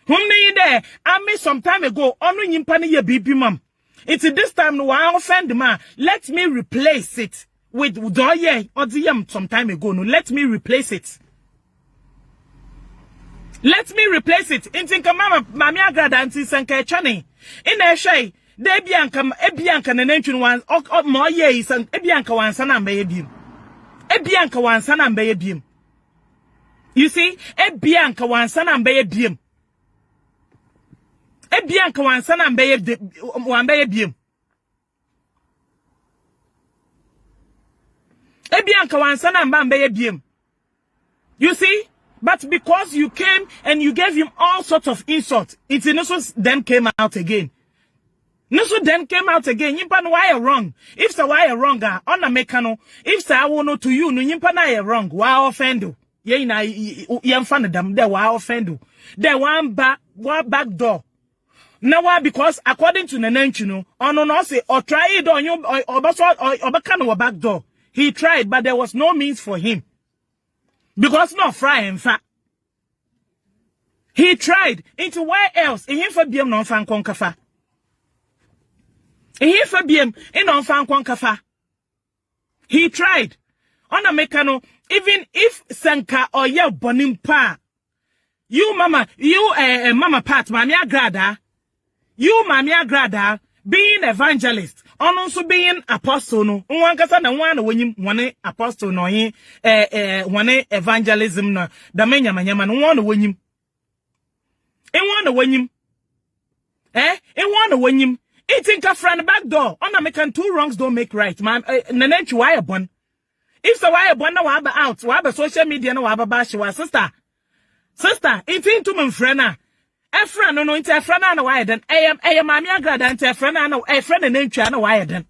Ne there. I made some time ago on yimpan ye bibi mam. It's this time no I offend man. Let me replace it with doye or diam some time ago. No, let me replace it. Let me replace it. Intinka mama mami agrada anti sanka chane. In a shay, de ebianka nenentun one more years and ebianka one sana mbeyebim. Ebianka one sana mbeyebim. You see, ebianka one sana mbeyebim. Ebianka one sana mbeyebim. Ebianka one sana mbeyebim. You see? But because you came and you gave him all sorts of insults, it also then came out again. Nusu then came out again. Yimpa no why wrong. If so why wrong, on a mekano. If so I will know to you, no yimpa na wrong. Why offend? Ye na yam fan them. There why offend? There one back door. Now why because according to the Nenchino, no say or try it on you or bakano back door. He tried, but there was no means for him. Because no fry in fact. He tried into where else? In him for BM non fan konkafa. In him for BM in non fan konkafa. He tried. On a mekano, even if Sanka or ye bonimpa. You mama Pat, Mami Agraada. You Mami Agraada being evangelist. On also being apostle no one kasa na one apostle no one evangelism no da menya manyama no one wanyim it think a friend back door on American 2 wrongs don't make right man nanenchi why bon if so why bon na wa out wa social media na wa bash wa sister it into my friend na a friend no into a friend na why then am Mami Agraada into a friend na a friend nanenchi na why then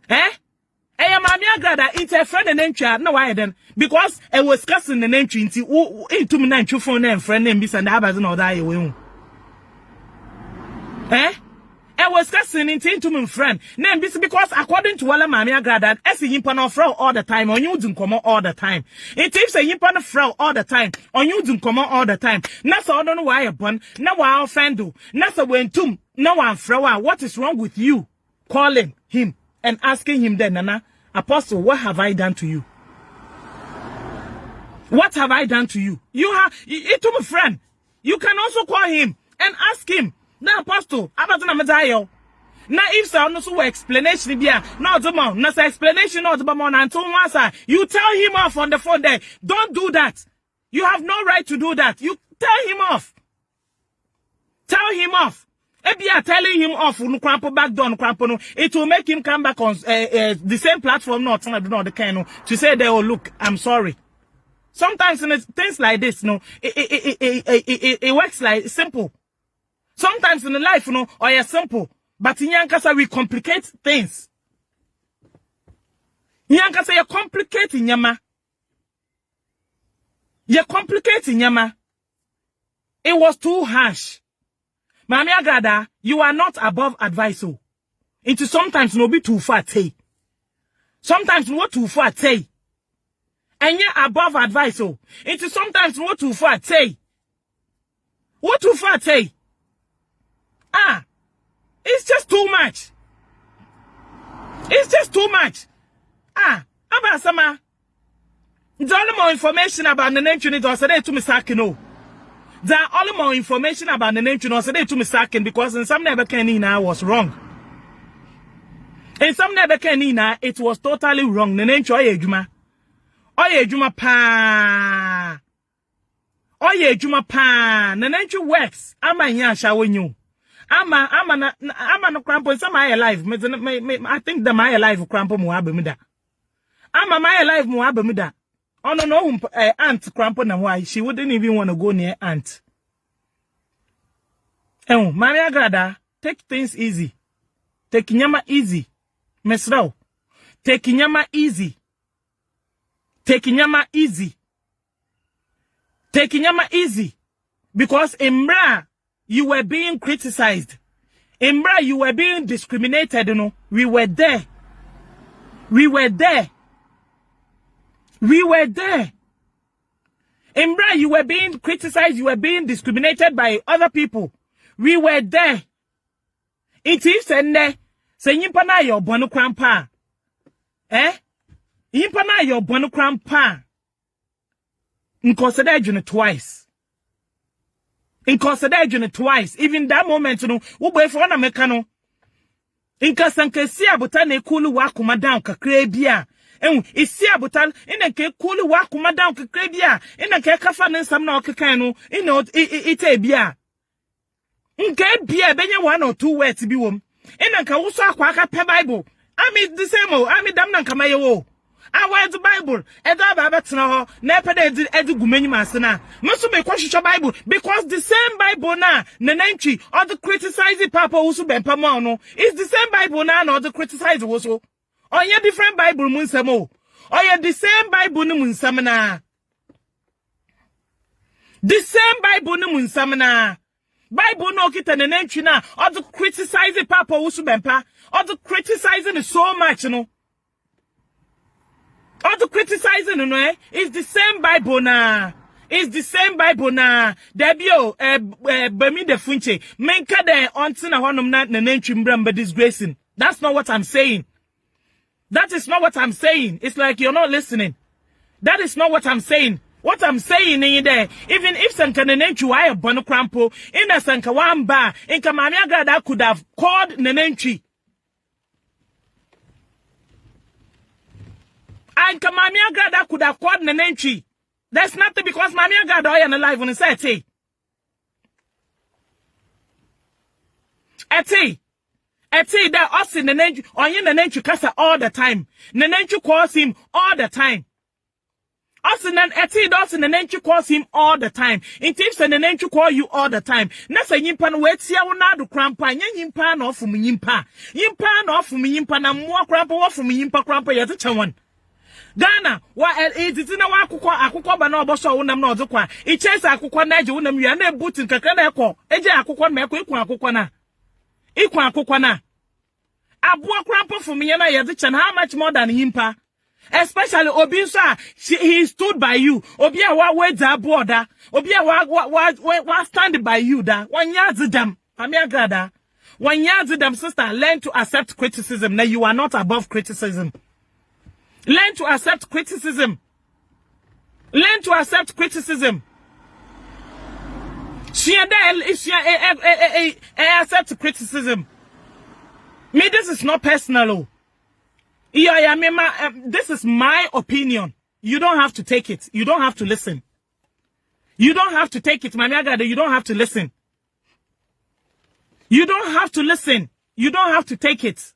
Mami Agraada into a friend nanenchi na why then because I was cussing the nanenchi into me nanenchi phone and friend name bis and abaz no that you I was cussing into my friend name bis because according to wala Mami Agraada as him pan fro all the time on you dun come all the time it if say him pan fro all the time on you dun come all the time na so I don't know why bon na wa offend na so when tum na one fro what is wrong with you calling him and asking him then Nana Apostle what have I done to you? What have I done to you? You have it to my friend. You can also call him and ask him. Now, Apostle, abazuna mazayo. Now, if so, no so explanation be no the man, no explanation not the man until once you tell him off on the phone there. Don't do that. You have no right to do that. You tell him off. Tell him off. Ebia telling him off no crampo back down crampo no, it will make him come back on the same platform not the kind to say that, oh look, I'm sorry. Sometimes in things like this, no, it works like simple. Sometimes in the life, you know, or you're simple, but in Yankasa we complicate things. Yankasa you're complicating yama. You're complicating yama. It was too harsh. Mami Agraada, you are not above advice. Oh. Into sometimes no be too far tay. Sometimes no too far tay. And you're above advice. Oh. Into sometimes no too far tay. What too far tay? Ah, it's just too much. It's just too much. Ah, Abasama. There's only more information about the name unit or say to me sakino. There are only more information about the name unit or say to me sakin because in some never canina was wrong. In some never canina, it was totally wrong. The name Oye Juma. Oye Juma pa. Oye Juma pa. The name works. Ama nya shawinyu. Ama no crampo. Some I alive. I think the my alive crampo muabemida. Ama my alive muabemida. Oh no, aunt crampo na why she wouldn't even want to go near aunt. Oh, Mami Agraada, take things easy. Take nyama easy. Mesrao. Take nyama easy. Take nyama easy. Take nyama easy. Because in Mra, you were being criticized. In Mra, you were being discriminated, you know. We were there. We were there. We were there. In Bra, you were being criticized, you were being discriminated by other people. We were there. It is sende. Say yimpana your bonu krampa. Eh? Yimpana your bonu krampa. Inconsider you twice. Inconsider you twice. Even that moment, you know, ube for na mekano. Inkasanke si abutane kulu wa kumadam kakre bia. Isi abutal ina ke kulu wa kuma down ke krebia ina ke kafa nsam na okeka no ina ite bia nke bia benye 1 or 2 words bi wom ina ka wuso akwa aka pe Bible ami the same o ami dam na nkama ye wo awa the Bible eda ba betena ho na epede edi gumanyi asena meso me kwahwehwe Bible because the same Bible na nanantwi or the criticizing papa wuso bempa ma no is the same Bible na the criticize wuso. Oh, yeah, different Bible munsamo. Oh, yeah, the same Bible no munsamana. The same Bible no munsamana. Bible no kita nenenchi na. Or the criticizing Papa Usubempa. Or the criticizing is so much, you know. Or the criticizing, you know, eh? It's the same Bible na. It's the same Bible na. Debio, Bemi de Funche. Menka de ontina honum na nenenchi mbramba disgracing. That's not what I'm saying. That is not what I'm saying. It's like you're not listening. That is not what I'm saying. What I'm saying in there, even if Sankanenenchu I a bono crampo, in a Sankawamba, in Mami Agraada could have called Nenenchi. And Mami Agraada could have called Nenenchi. That's nothing because Mami Agraada I am alive on the set. Eti that us in the Nenenchu, or in the Nenenchu Kasa all the time. Nenenchu calls him all the time. Us in the Nenenchu calls him all the time. In tips and the Nenenchu call you all the time. Nasa yimpan wait ya una do crampa, yimpa no for me yimpa. Yimpa no for me yimpa na more crampa off for me yimpa crampa yet one. Ghana, what is it in a wakukwa bano bosso unam no zokwa. It chase akukwa naji unam yane booting kakana ko. Eja akukwa meko akukwana. Ikwa akukwana. Abua crampo for me yana yadichan how much more than himpa. Especially Obinsa, he stood by you. Obia wa words are border. Obia wa stand by you da. 1 year them. Mami Agraada. 1 year them sister. Learn to accept criticism. Now you are not above criticism. Learn to accept criticism. Learn to accept criticism. She accept criticism. Me, this is not personal. This is my opinion. You don't have to take it. You don't have to listen. You don't have to take it, Mami Agraada. You don't have to listen. You don't have to listen. You don't have to take it.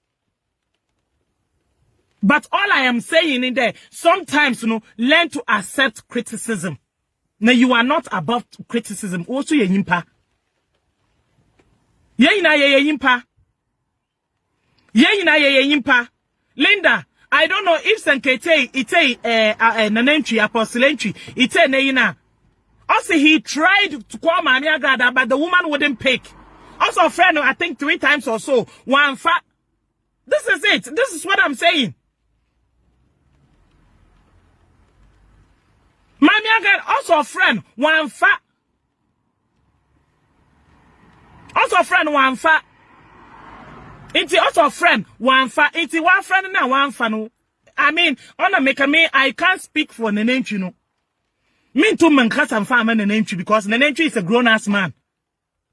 But all I am saying in there, sometimes, learn to accept criticism. Now, you are not above criticism. Also, ye yimpa. Ye yimpa. Ye yimpa. Linda, I don't know if Sankete, nanentry, apostle entry, neyina. Also, he tried to call Mami Agraada, but the woman wouldn't pick. Also, a friend, I think 3 times or so. One fa. This is it. This is what I'm saying. Mami Agraada, also a friend, one fa. Also a friend, one fa. It's also a friend, one fa. It's one friend and one fan. I mean, on make me, I can't speak for Nenenchi, Me too, man, cause I'm farming Nenenchi because Nenenchi is a grown-ass man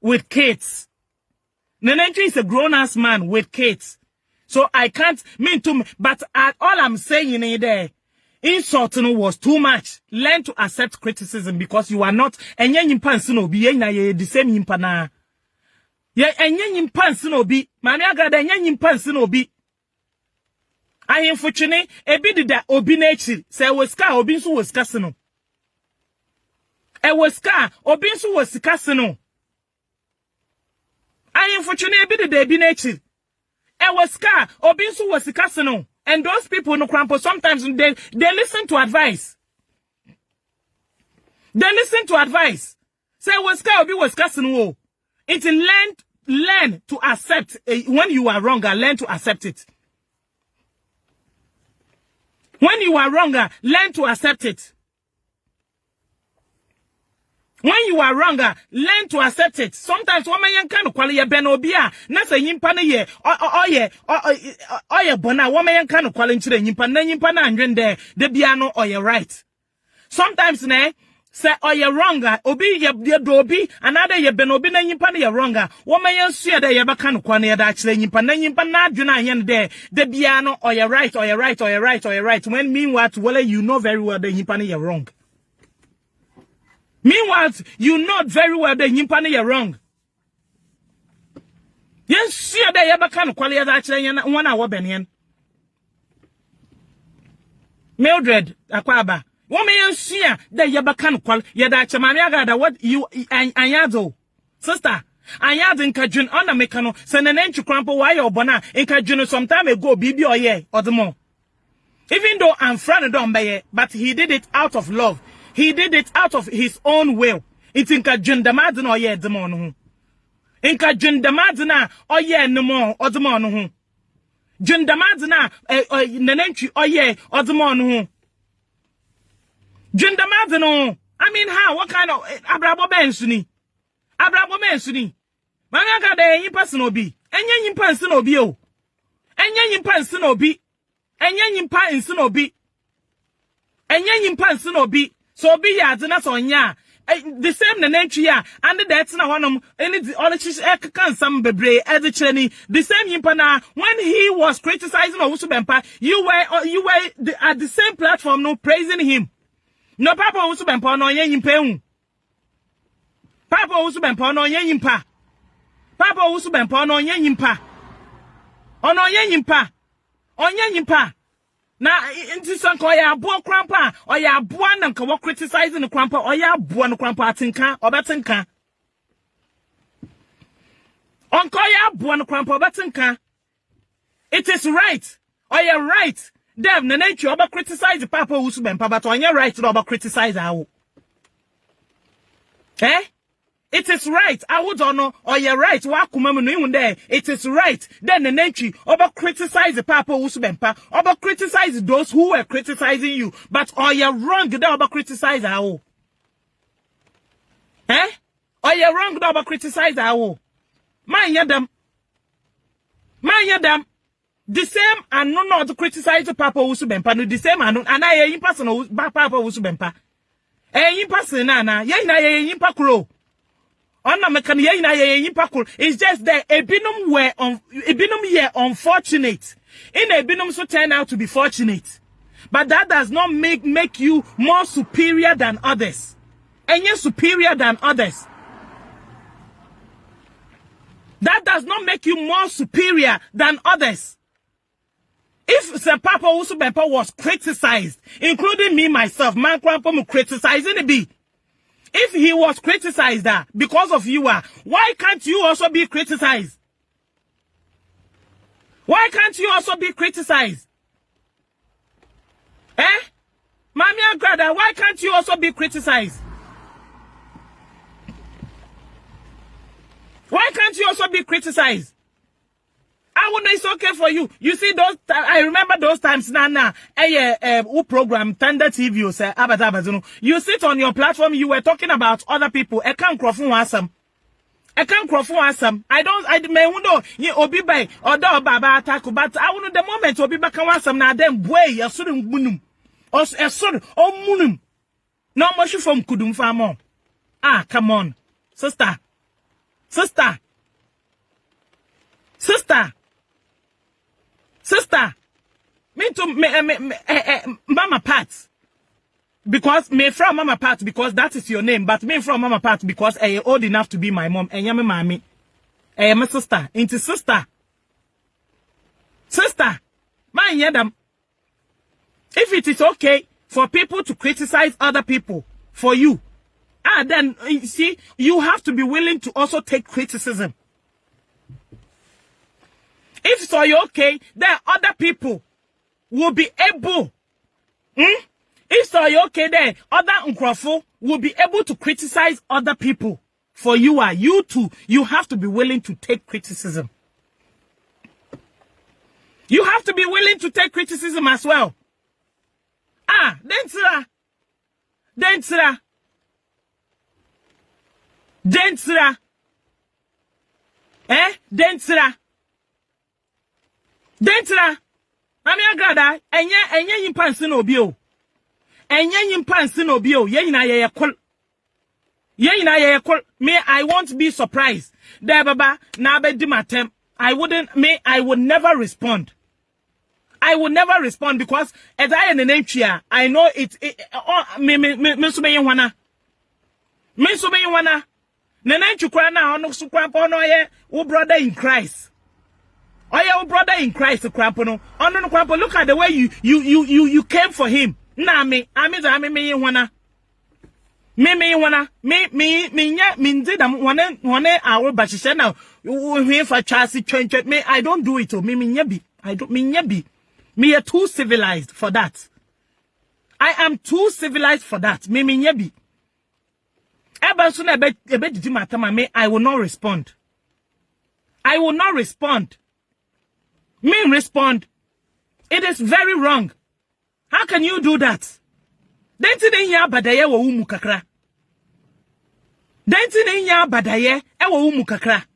with kids. Nenenchi is a grown-ass man with kids. So I can't mean to, but all I'm saying in there, insulting was too much. Learn to accept criticism because you are not, and yen pansino be the same impana. Yeah, and yen pansino be, Mami Agraada, yen pansino be. I am fortunate, a bit that obi nature, say was car, obinsu was casino. A was car, obinsu was casino. I am fortunate a bit de be nature. I was car, Obinsu was the casino. And those people no crampo sometimes they listen to advice. They listen to advice. Say was car Obi was casino. It's learn to accept when you are wrong, learn to accept it. When you are wrong, learn to accept it. When you are wrong, learn to accept it. Sometimes woman yan kan kwale ye benobia na se nyimpa ne ye oye bona woman yan kan kwale nchire nyimpa na nyimpa na anwen de bia no oye right. Sometimes ne say oye wrong obi ye do obi another ye benobi na nyimpa ne ye wrong woman yan sua de ye beka no kwale ye da chire nyimpa na nyimpa na adwena yen de bia no oye right when meanwhile well you know very well the nyimpa ne ye wrong. Meanwhile, you know very well that you're wrong. Yes, see that you can't quality that 1 hour Benian. Mildred, Aquaba. Woman, see that you can't quality that Mami Agraada what you anyado. Sister, I in Kajun on a mecano, send an inch crumple why or bona in Kajun some time ago, BB or ye, or the more. Even though I'm frowned on by it, but he did it out of love. He did it out of his own will. It's in Kajendamadina or ye demon. In Kajendamadina or ye no more or demon. Jendamadina Nenentry or ye or demon. Jendamadino. I mean, how? What kind of Abrabo Bensuni? Abrabo Bensuni. Mami Agraada yin person obi. Enye yin person obi o. Enye yin person obi. Enye yin person obi. Enye yin person obi. So be ya na so nya the same Nenentry ya and that na one any all can some bebre as the cheni the same impana when he was criticizing Owusu Bempah you were at the same platform no praising him. No Papa Owusu Bempah no yen yimpa. Papa Owusu Bempah no yen yimpa. Papa Owusu Bempah no yen yimpa. Ono yen yimpa. Onyen yimpa. Na inti sanko ya buo krampa or ya buo na nka wo criticizing the krampa or ya buo no krampa atinka obetinka onko ya buo no krampa obetinka. It is right or ya right dem na nature oba criticize the Papa Owusu Bempah but on your right to oba criticize how it is right. I would know, or you're right. It is right. Then the nature about criticize the Papa Owusu Bempah, about criticize those who were criticizing you. But or you're wrong about criticize how. Or you're wrong about criticize how. Man yadam. The same and not to criticize the Papa Owusu Bempah. The same and I am personal Papa Owusu Bempah. In person na ye na kuro. Ona mekani ye na ye impakul. It's just that ebinum ye unfortunate. In ebinum so turn out to be fortunate. But that does not make you more superior than others. And you're superior than others. That does not make you more superior than others. If Sir Papa Usubempa was criticized, including me myself, man Krampom criticizing it. If he was criticized because of you, why can't you also be criticized? Why can't you also be criticized? Mami Agraada, why can't you also be criticized? Why can't you also be criticized? I would know it's okay for you. You see those. I remember those times. Who program Thunder TV? You say you sit on your platform. You were talking about other people. I can't cross awesome. I can't cross awesome. I may know you obi by or do baba attack. But I want the moment obi back awesome. Now then boy, a certain bunum or a certain munum. No much from kudum farm. Come on, sister. Me to Mama Pat, because me from Mama Pat because that is your name, but me from Mama Pat because I old enough to be my mom. And yami mommy, I am a sister. Into sister, man yadam. If it is okay for people to criticize other people for you, then you see you have to be willing to also take criticism. If so, you're okay, then other people will be able. If so, you're okay, then other Nkrofo will be able to criticize other people. For you too, you have to be willing to take criticism. You have to be willing to take criticism as well. Densira. Dentra, Mami Agraada, enye yimpansi no bio. Enye yimpansi no bio. Ye na ye kol. Me, I won't be surprised. There baba, na be di matem. I would never respond. I would never respond because as I am an entry, I know it me so be wana. Nene chukra na ono sukra pono ye wo brother in Christ. Oh, your brother in Christ, Crampono. Oh, no, Crampo, look at the way you came for him. Nah, me wanna. Our bashishana, we for Chassis change me. I don't do it to me, Me are too civilized for that. I am too civilized for that. Me. I will not respond. Me respond. It is very wrong. How can you do that? Denti ne nya badaye wo umu kakra. Denti ne nya badaye e wo umu kakra.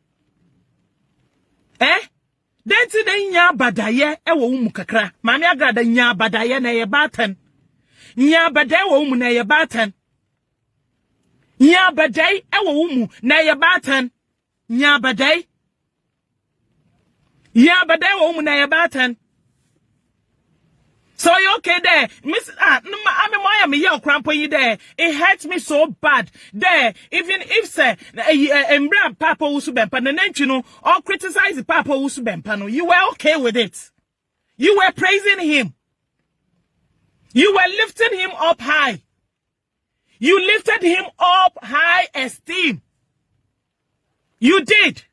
Denti ne nya badaye e wo umu kakra. Mami Agraada nya badaye na ye batan. Nya badaye wo umu na ye batan. Nya badaye e wo umu na ye batan. Nya badaye. Yeah, but they won't na batan. So you okay there? Miss I'm your crampo you there. It hurts me so bad. There, even if say embra Papa Usubempa, you know, or criticize Papa Usubempa, you were okay with it. You were praising him. You were lifting him up high. You lifted him up high esteem. You did.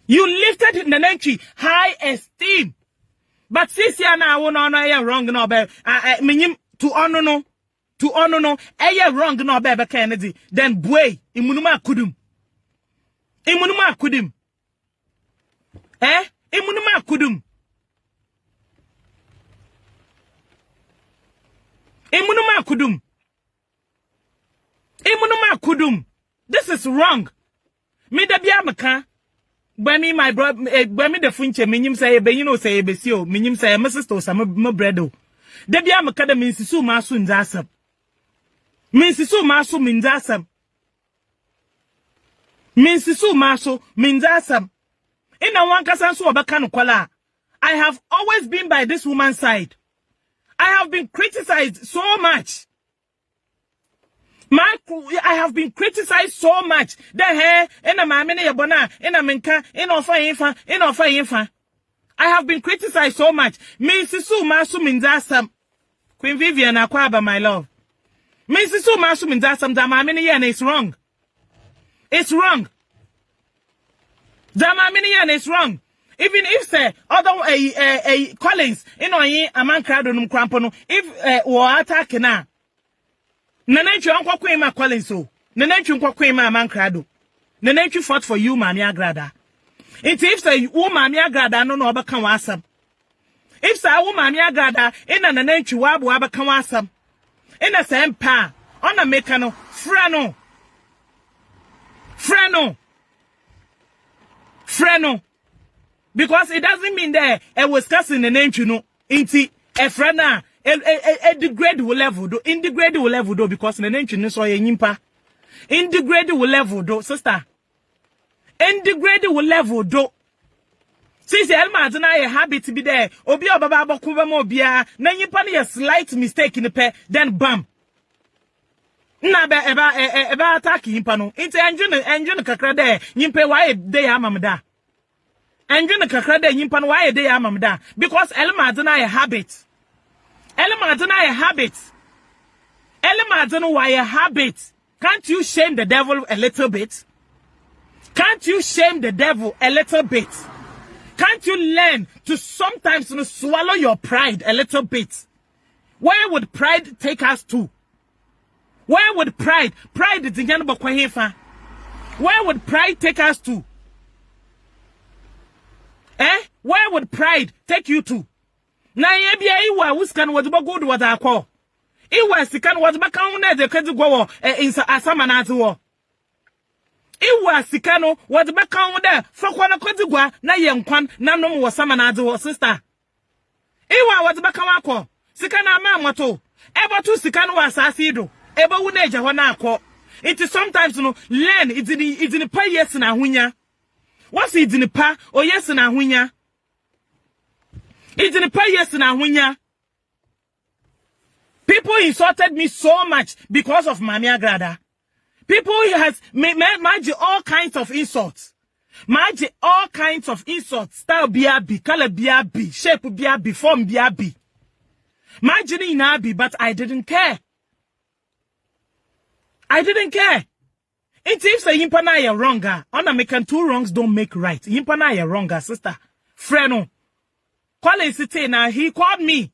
You lifted Nenenchi high esteem. But since you now wrong no be minim to honor no wrong no be Kennedy then boy imunuma kudum imunuma kudum this is wrong. Me da bia meka When me my brother, when me the funche, minim say, you know, say, besio, minim say, my sister, some bredo. Debia Macada means so masu in Zasam. Means so masu means Zasam. Means so masu means Zasam. In a one casan so abacano kola. I have always been by this woman's side. I have been criticized so much. I have been criticized so much. Then hey, ena mama ne yebona, ena menka, ena ofa yefa. I have been criticized so much. Me sisu masu minzasam. Queen Vivian Akwaba, my love. Me sisu masu minzasam da mama ne yana, it's wrong. It's wrong. Da mama ne yana, it's wrong. Even if say other Collins, ye a man crowd on crampono, if war attack na. Nanenchu uncle Quema Collins so. Nanenchu Quema man crado. Nanenchu fought for you, Mammy Agraada. If say woman Agraada no overcome wasam. If say woman Agraada in an nanenchu wabu overcome wasam. In a same pa on a mecano, Freno. Because it doesn't mean that I was cussing the name, you know, inti a frana, a degradable level, do indegradable level, do because the name you so a yimpa. Indegradable level, do sister. Indegradable level, do. Since the Elma deny a habit to be there, Obia Baba Kuba Mobia, then you put a slight mistake in the pair, then bam. Nabe eba attacking pano. It's engine kakra there, yimpe why they are mamada. Engine kakra there, yimpan why they are mamada. Because Elma deny a habit. Elma deny a habit. Elma deny why a habit. Can't you shame the devil a little bit? Can't you shame the devil a little bit? Can't you learn to sometimes swallow your pride a little bit? Where would pride take us to? Where would pride is in Janaba Kwahefa? Where would pride take us to? Where would pride take you to? Na yebia iwa uskan wazuba good was our call. Iwa sikan was bakauna the Kazugo in Asamanazo. Iwa sikano was bakauna Fakwana Kozugwa, na yankwan, nanom was Samanazo, sister. Iwa was bakawako, Sikana Mamato, ever to Sikano Asasido, ever uneja wanako. It is sometimes learn it's in the pa yes na hunya. What's it in the pa or yes na hunya? It's in the pa yes na hunya. People insulted me so much because of Mami Agraada. People has made all kinds of insults. All kinds of insults. Style BRB, color BRB, shape BRB, form BRB. Imagine Nabi, but I didn't care. I didn't care. It's if say Yimpana ya wronga. On American 2 wrongs don't make right. Yimpana ya wronga, sister. Freno. Collins now he called me.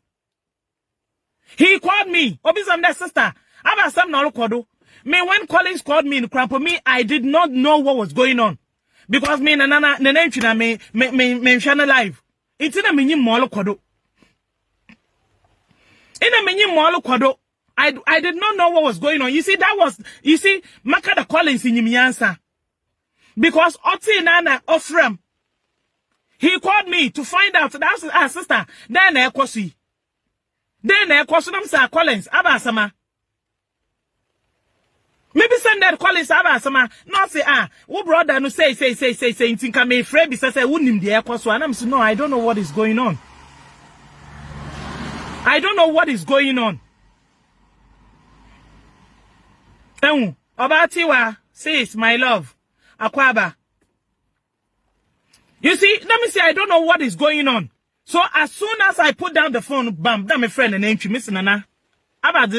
He called me. Obisam that sister. Aba some no kodo. Me when Collins called me in Crampo me, I did not know what was going on. Because me nana me channel live. It's in a mini molo kodo. In a mini molo kodo. I did not know what was going on. You see, Makada Collins in Yimiansa. Because Oti Nana Ofrem. He called me to find out that's our sister. Then Ekosi. Then Ekosunam Sir Collins, Abasama. Maybe send that Collins Abasama. Not say, what brother no say, think me afraid because I wouldn't him the Ekosu. And I'm saying, no, I don't know what is going on. I don't know what is going on. Obatiwa says, my love, Akwaba. You see, let me say, I don't know what is going on. So as soon as I put down the phone, bam, that my friend and name, Miss Nana. About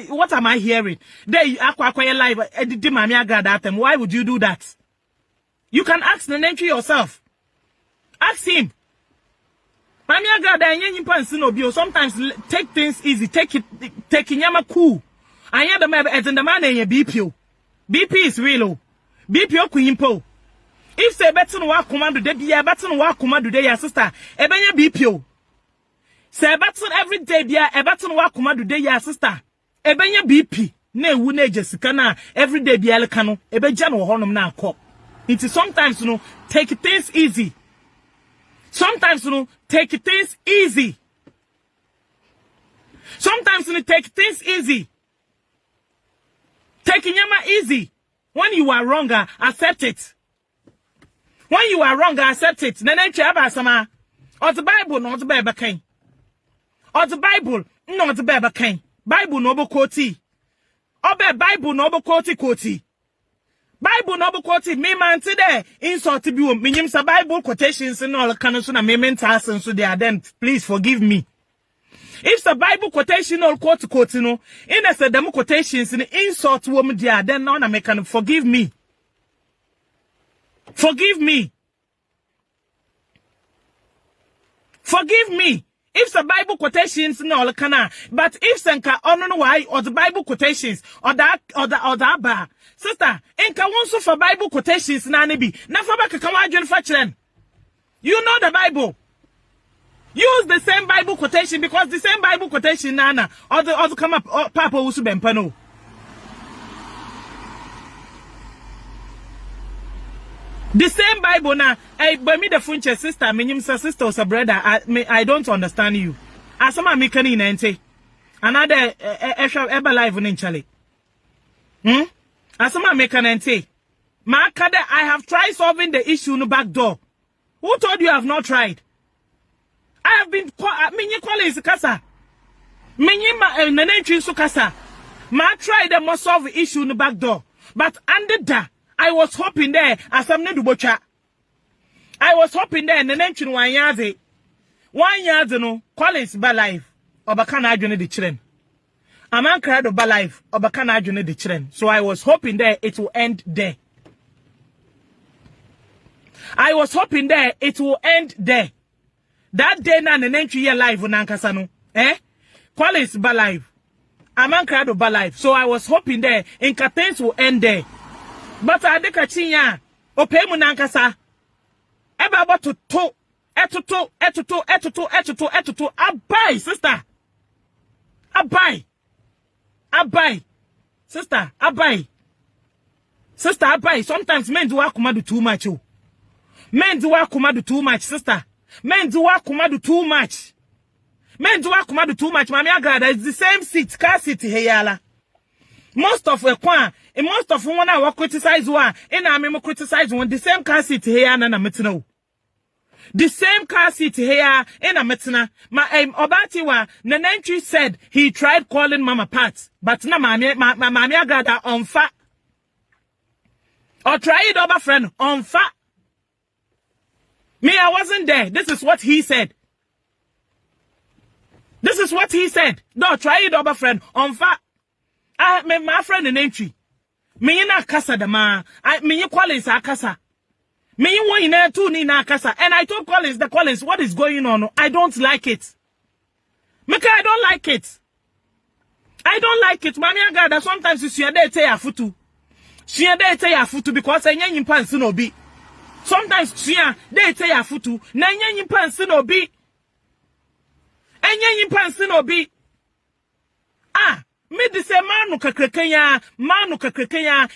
what am I hearing? There, Aqua live, Mami Agraada. Why would you do that? You can ask the name to yourself. Ask him. Mami Agraada, sometimes take things easy. Take Yama cool. I am the man as in the man in BPO. BP is real. BPO Quimpo. If say better work command today, be a better work command today, your sister. Ebenya BPO. Say better every day, be a better work command today, your sister. Ebenya BP. Ne wune Jessica na every day be a cano. Ebejan or honum na cop. It is sometimes take things easy. Sometimes take things easy. Sometimes take things easy. Taking Yama easy. When you are wrong, accept it. When you are wrong, accept it. Nene chaba sama. Or the Bible not the Bible king. Or the Bible not the Bible king. Bible no bokoti. Obe Bible no quote. Bible no quote me man today insult you minim sa Bible quotations and all kind of so na me mentas and so they are then please forgive me. If the Bible quotation or quote no in a them quotations in insult woman they are then na me can forgive me. Forgive me. Forgive me. If the Bible quotations no kana, but if senka ono why or the Bible quotations or that bar, sister, enka wonso for Bible quotations na nebi, na for baka kawa adwen fa kyerem. You know the Bible. Use the same Bible quotation because the same Bible quotation nana or the come up papa usu bempano. The same Bible now, but me the French sister, me sister or brother, I don't understand you. As some me can in another ever live in Charlie. As some me can I have tried solving the issue in the back door. Who told you I have not tried? I have been minye kwale is kasa. Minye nanenchi su kasa. Ma tried them must solve the issue in the back door. But under that, I was hoping there as I'm not bocha. I was hoping there and the name 1 year no Collins ba life obaka na adwene de children. A man cried ba life obaka na adwene de children. So I was hoping there it will end there. I was hoping there it will end there. That day na the name year life nankasa no Collins ba life. A man cried ba life. So I was hoping there in things will end there. But I deka chinya opemu nankasa eba about to etutu abai sister abai sister abai sometimes men do akuma do too much men do akuma do too much sister men do akuma do too much mami Agraada is the same seat car seat heyala most of most of one I criticize one, and I may criticize one. The same car seat here and a metino. The same car seat here and a metina. My Obatiwa, Nanenchi said he tried calling Mama Pat, but na Mami Agraada on fa. Or try it over friend on fa. Me, I wasn't there. This is what he said. No, try it over friend on fa. My friend in entry. Me na kasa da ma. Me Collins akasa. Me one in two ni na kasa. And I told Collins, what is going on? I don't like it. Mika, I don't like it. Mami Agraada, sometimes you see a day say afutu. She a day say afutu because I nyen pan no bi. Sometimes she a day say afutu. Na nyen pan no bi. Nyen pan no bi. Me de se manu kakrekenya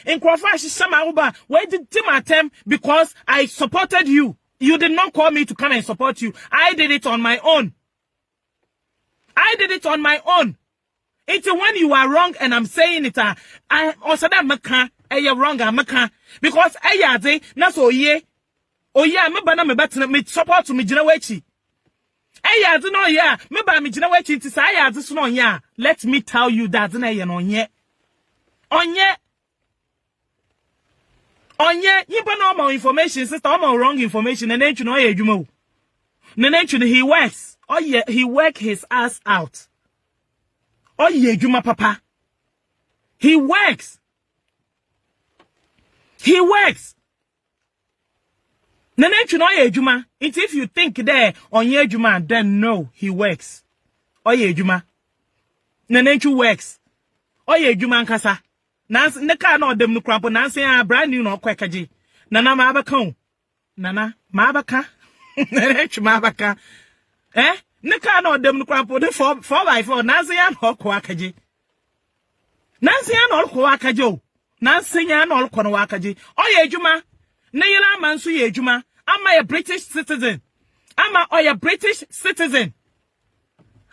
in Crawfashi Sama Uba. Why did Tim attempt? Because I supported you. You did not call me to come and support you. I did it on my own. It's when you are wrong and I'm saying it. I also that meka you're wrong meka because ayade na so ye. Oh yeah, me bana me better me support to me jina wechi. Let me tell you that onye you no more information sister more wrong information and then you know he works he work his ass out juma papa he works if you think there on your juma, then no, he works. Oye juma. Nenenchu works. Oye juma nkasa. Nans neka no dem no krampo nanse a brand new no kwekaji. Nana mabaka. Nana mabaka. Nenenchu mabaka. Neka no dem no krampo de 4x4 nanse ya no kwakaji. Nanse ya no kwakaji. Nanse ya no kwakaji. Oye juma. Nayela mansu ye juma. Am I a British citizen? I'm a British citizen.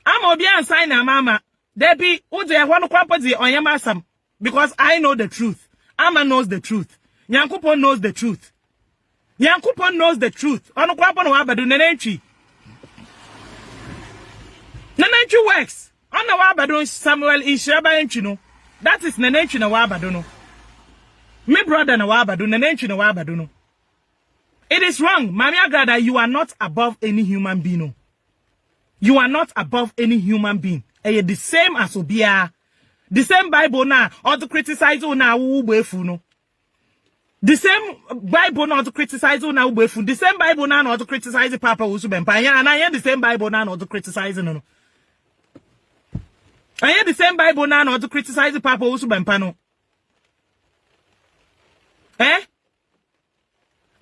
I'm obi sign a mama. Debbie, who they want to kwapodi on yamasam because I know the truth. Ama knows the truth. Nyankopon knows the truth. Ono kwapon wa badu nenenchi. Nenenchi works. Ono wa badu Samuel Ishaba enchino. That is nenenchi na wabadono. Me brother na wabado, nenenchi na wabadono. It is wrong. Mami Agraada, you are not above any human being. You are not above any human being. And you're the same as Obia. The same Bible now, or to criticize na ubefu. The same Bible not to criticize na ubefu. The same Bible now not to criticize the Papa Usubempa. And I hear the same Bible now not to criticize no. I hear the same Bible now not to criticize the Papa Usubempa no. Eh?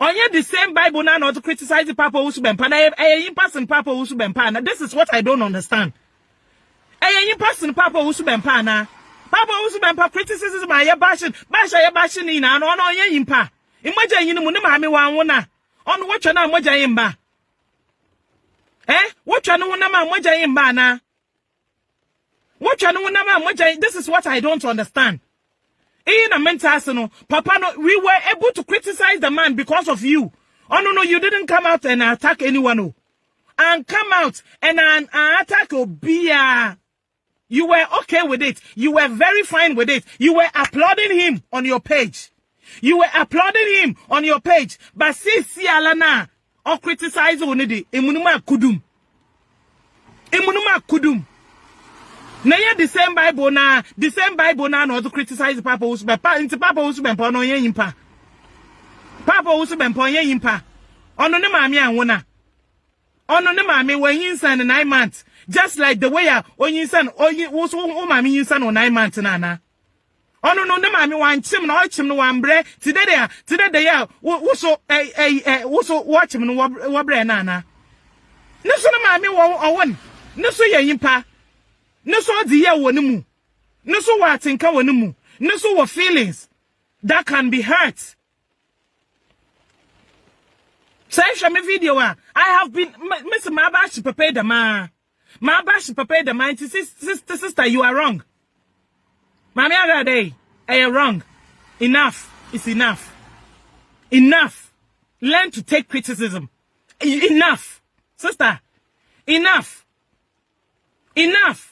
I hear the same Bible now not to criticize the Papa Usubempa. I hear person Papa Usubempa. Now this is what I don't understand. I hear person Papa Usubempa na. Papa Usubempa criticism my bashing. Basha ya bashing in and on ye impa. Imagine you know mami wana. On what you know moja imba. Eh? What you know nama moja imba na. What you know nama moja. This is what I don't understand. In a mental Papa no, we were able to criticize the man because of you. Oh no, you didn't come out and attack anyone. Oh. And come out and attack Obia. You were okay with it. You were very fine with it. You were applauding him on your page. You were applauding him on your page. But see Alana or criticize Onidi. Imunuma kudum. Imunuma kudum. Naya the same Bible na no to criticize Papa Usubempa. Into Papa Usubempa no ye impa. Papa Usubempa ye impa. Ono ne mami anwona. Ono ne mami when yinsan 9 months. Just like the way when yinsan also mami yinsan on 9 months na. Ono no ne mami wan chim no chim no wan bre. Today there wo watch him no wo bre na. No so ne mami wo won. No so ye impa. No so the year wonimu. No so what tinka wonimu. No so what feelings that can be hurt. Say show me video I have been Mr. Mabashi prepare the man. Mabashi prepare the man. Sister, you are wrong. Mami Agraada, I am wrong. Enough. It's enough. Enough. Learn to take criticism. Enough. Sister. Enough. Enough.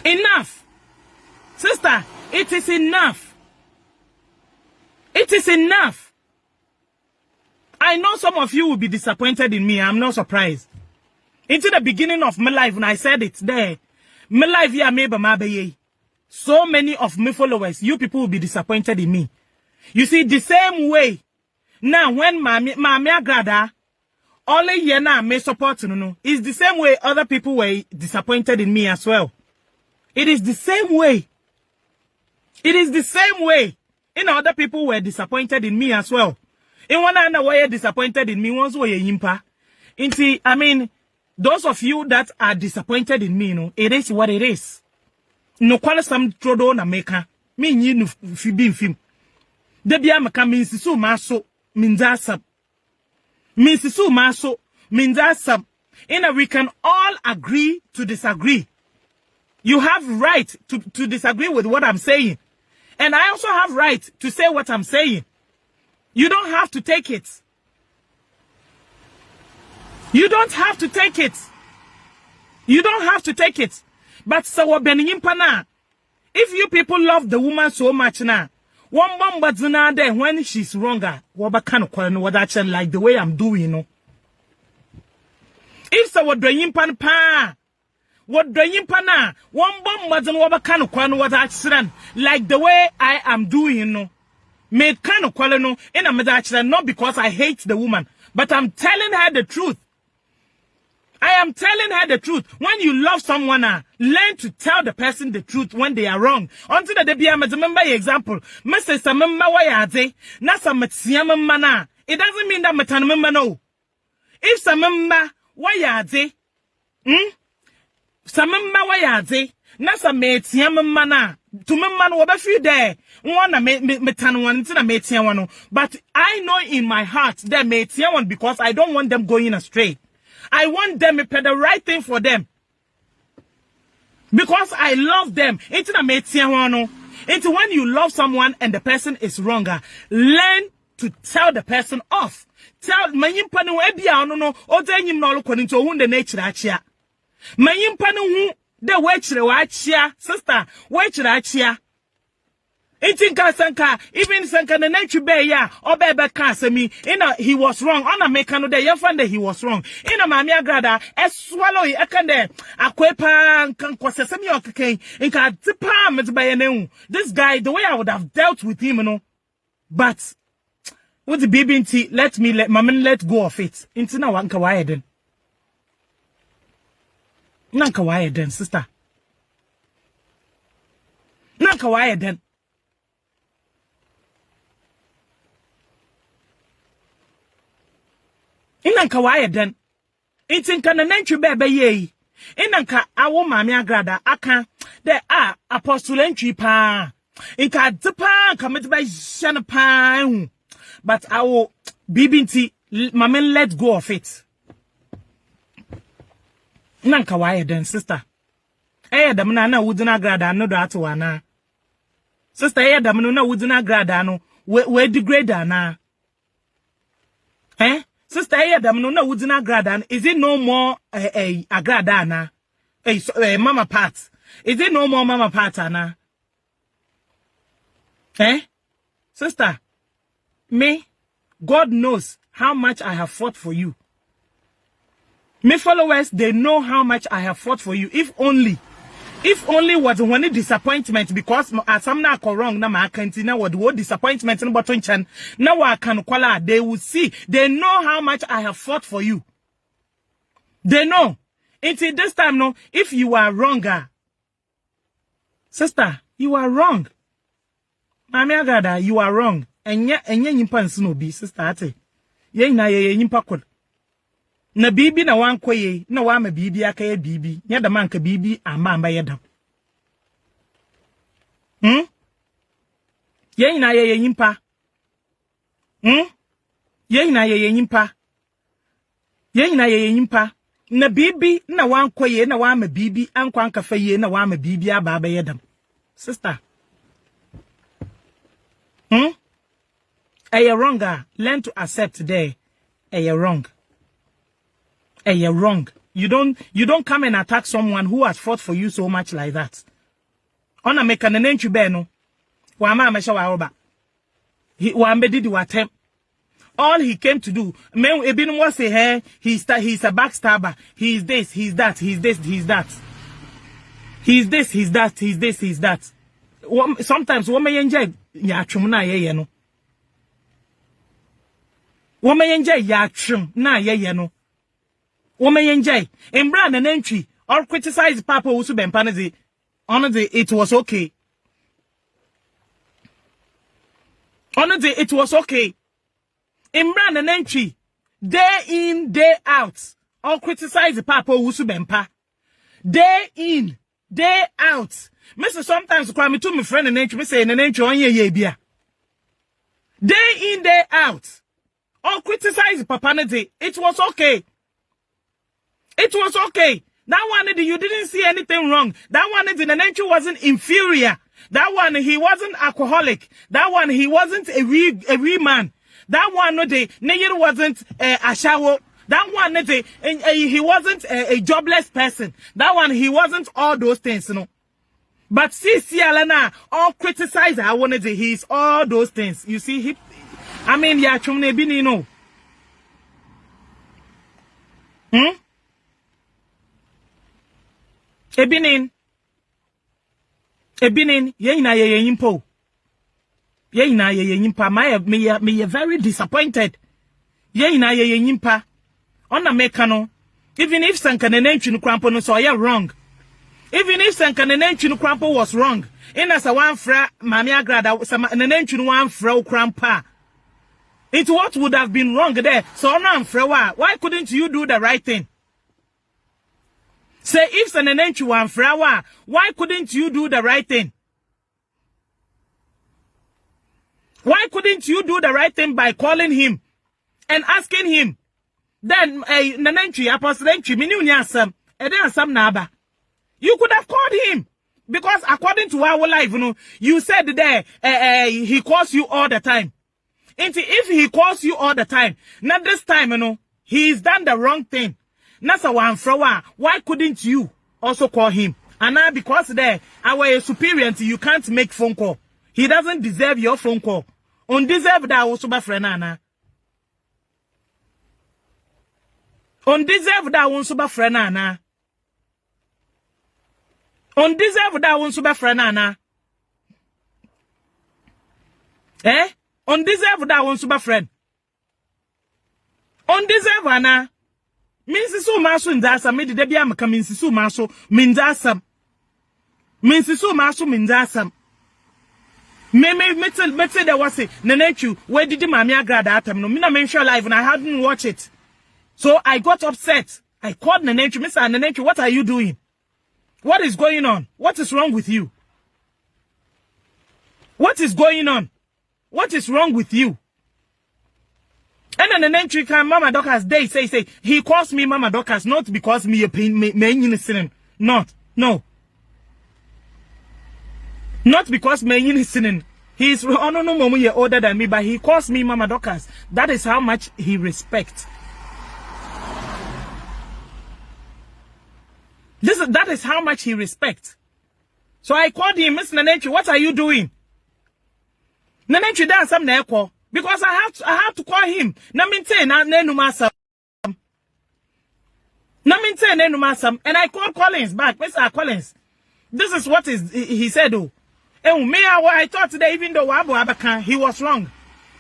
Enough. Sister, it is enough. It is enough. I know some of you will be disappointed in me. I'm not surprised. Into the beginning of my life, when I said it there, my life here maybe mabe. So many of my followers, you people will be disappointed in me. You see, the same way. Now, when Mami Agraada, only yena may support no. It's the same way other people were disappointed in me as well. It is the same way. It is the same way. In other people were disappointed in me as well. In one other way disappointed in me, once way impa. I mean, those of you that are disappointed in me, it is what it is. No kwala sam trodo na meka. Me nyi no fibi film. Debi amaka minsisu maso minzasam. Minsisu maso minzasam. We can all agree to disagree. You have right to disagree with what I'm saying. And I also have right to say what I'm saying. You don't have to take it. You don't have to take it. You don't have to take it. But so if you people love the woman so much now, one bomb there when she's wronger, like the way I'm doing, you know. If so pa what doing pana one bomb like the way I am doing, you know. Made kind of no in a accident, not because I hate the woman, but I'm telling her the truth. I am telling her the truth. When you love someone, learn to tell the person the truth when they are wrong. Until the day I remember example, Mr. Samamba Wayade, Nasa Matsiama Mana. It doesn't mean that Matanamamba no. If Samamba Wayade, Samamba Wayade, Nasa Matsiama Mana. To me man will be there. But I know in my heart that one because I don't want them going astray. I want them to pay the right thing for them. Because I love them. Into when you love someone and the person is wronger, learn to tell the person off. Tell no no no no no no no no no no no no no Mayimpa no hu de wechire wa achia sister wechire achia. Intinka sanka even sanka na nantwi be ya obebe ka asemi he was wrong ona meka no de ye fan he was wrong ina Mami Agraada swallow e kan de akwepa nkan kwasesemi okeken nka tipa metbaye nehu this guy the way I would have dealt with him but with the BBNT let go of it intina wanka waeden nanka waeden sister nanka waeden inanka waye den intinka na nantwi bebe ye inanka awo Mami Agraada aka de apostle ntwi pa inka depa kametiba shana pa hu but awo BBNT mama let go of it inanka waye den sister dam na wudina Agraada no do atwa na sister dam no na wudina Agraada no we degrade na sister Adam no wudina Agraada is it no more Agraada na mama part is it no more mama part na sister me God knows how much I have fought for you. Me followers they know how much I have fought for you. If only was one disappointment because some na wrong na ma kantina what the disappointment in bottom chan now I can call they will see they know how much I have fought for you. They know until this time no if you are wronger sister you are wrong Mami Agraada you are wrong enye nyimpa nso bi sister ate ye na ye nyimpa kod na bibi na wankwaye na wa ma bibi aka ye bibi nya da manka bibi amba yedam ye na ye nyimpa ye na ye nyimpa na bibi na wankwaye na wa ma bibi ankwa anka faye na wa ma bibi aba yedam sister you're wrong. Learn to accept there. You're wrong. You're wrong. You don't come and attack someone who has fought for you so much like that. Ona meka na nentwi be no. Wa ma mesha wa oba. He wa mbedi wa tem. All he came to do, men ebinu was say hey, he's a backstabber. He's this, he's that, he's this, he's that. He's this, he's that, he's this, he's that. Sometimes woman enjoy ya twumna ye no. Woman enjoy ya twum na ye no. Woman enjoy. Embra na nantwi or criticize papa wo su bempa ne honestly it was okay. Honestly it was okay. Embra na nantwi day in day out or criticize papa wo su bempa. Day in day out. Mr. Sometimes cry me to my friend and nature, me say, and nature on ye bia. Day in, day out. Or criticize Papa Nede. It was okay. It was okay. That one, you didn't see anything wrong. That one, the nature wasn't inferior. That one, he wasn't alcoholic. That one, he wasn't a real man. That one, the nature wasn't a shower. That one, he wasn't a jobless person. That one, he wasn't all those things, you know. But see, Alana, all criticize I wanted to he's all those things. You see, I mean, yeah, chumne bini no. Ebinin, ye na ye yimpo. Ye na ye yimpa. Me very disappointed. Ye na ye yimpa. Ona mekano. Even if sankanene chunu krampo no so ye wrong. Even if Sankanenchu Crampo was wrong, in as a one fra Mami Agraada, some Nenchu one fra crampa. It's what would have been wrong there. So now, why couldn't you do the right thing? Say if Sanenchu one fra, why couldn't you do the right thing? Why couldn't you do the right thing by calling him and asking him? Then Nanenchu, Apostle Nenchu, Minunyasam, and then some naba. You could have called him because according to our life, you said there he calls you all the time. And if he calls you all the time, not this time, he's done the wrong thing. Nasa one flower. Why couldn't you also call him? And now because there, our superior, you can't make phone call. He doesn't deserve your phone call. Undeserved that also by friend Anna. Undeserved that also by friend Anna. Undeserved that also by friend Anna. Eh? Undeserved that also by friend. Undeserved Anna. Means so maso in that some made the baby am coming so maso means asam. Means so maso means asam. Me there was a Nenechu, where did the mammy Agraada atom? No, Mina mention live and I hadn't watched it. So I got upset. I called Nenechu, Mr. Nenechu, what are you doing? What is going on? What is wrong with you? What is going on? What is wrong with you? And then Nenechu can Mama Docas they say he calls me Mama Docas not because me a pain me listening. Not because me listening. He's no older than me, but he calls me Mama Docas. That is how much he respects. That is how much he respects. So I called him, Miss Nenechu, what are you doing? Nenechu dance some neko because I have to call him. Naminte na nenumasam. Naminte nenumasam. And I called Collins back. Mr. Collins, this is what he said. Oh, and me I thought today even though Abu Abakan he was wrong.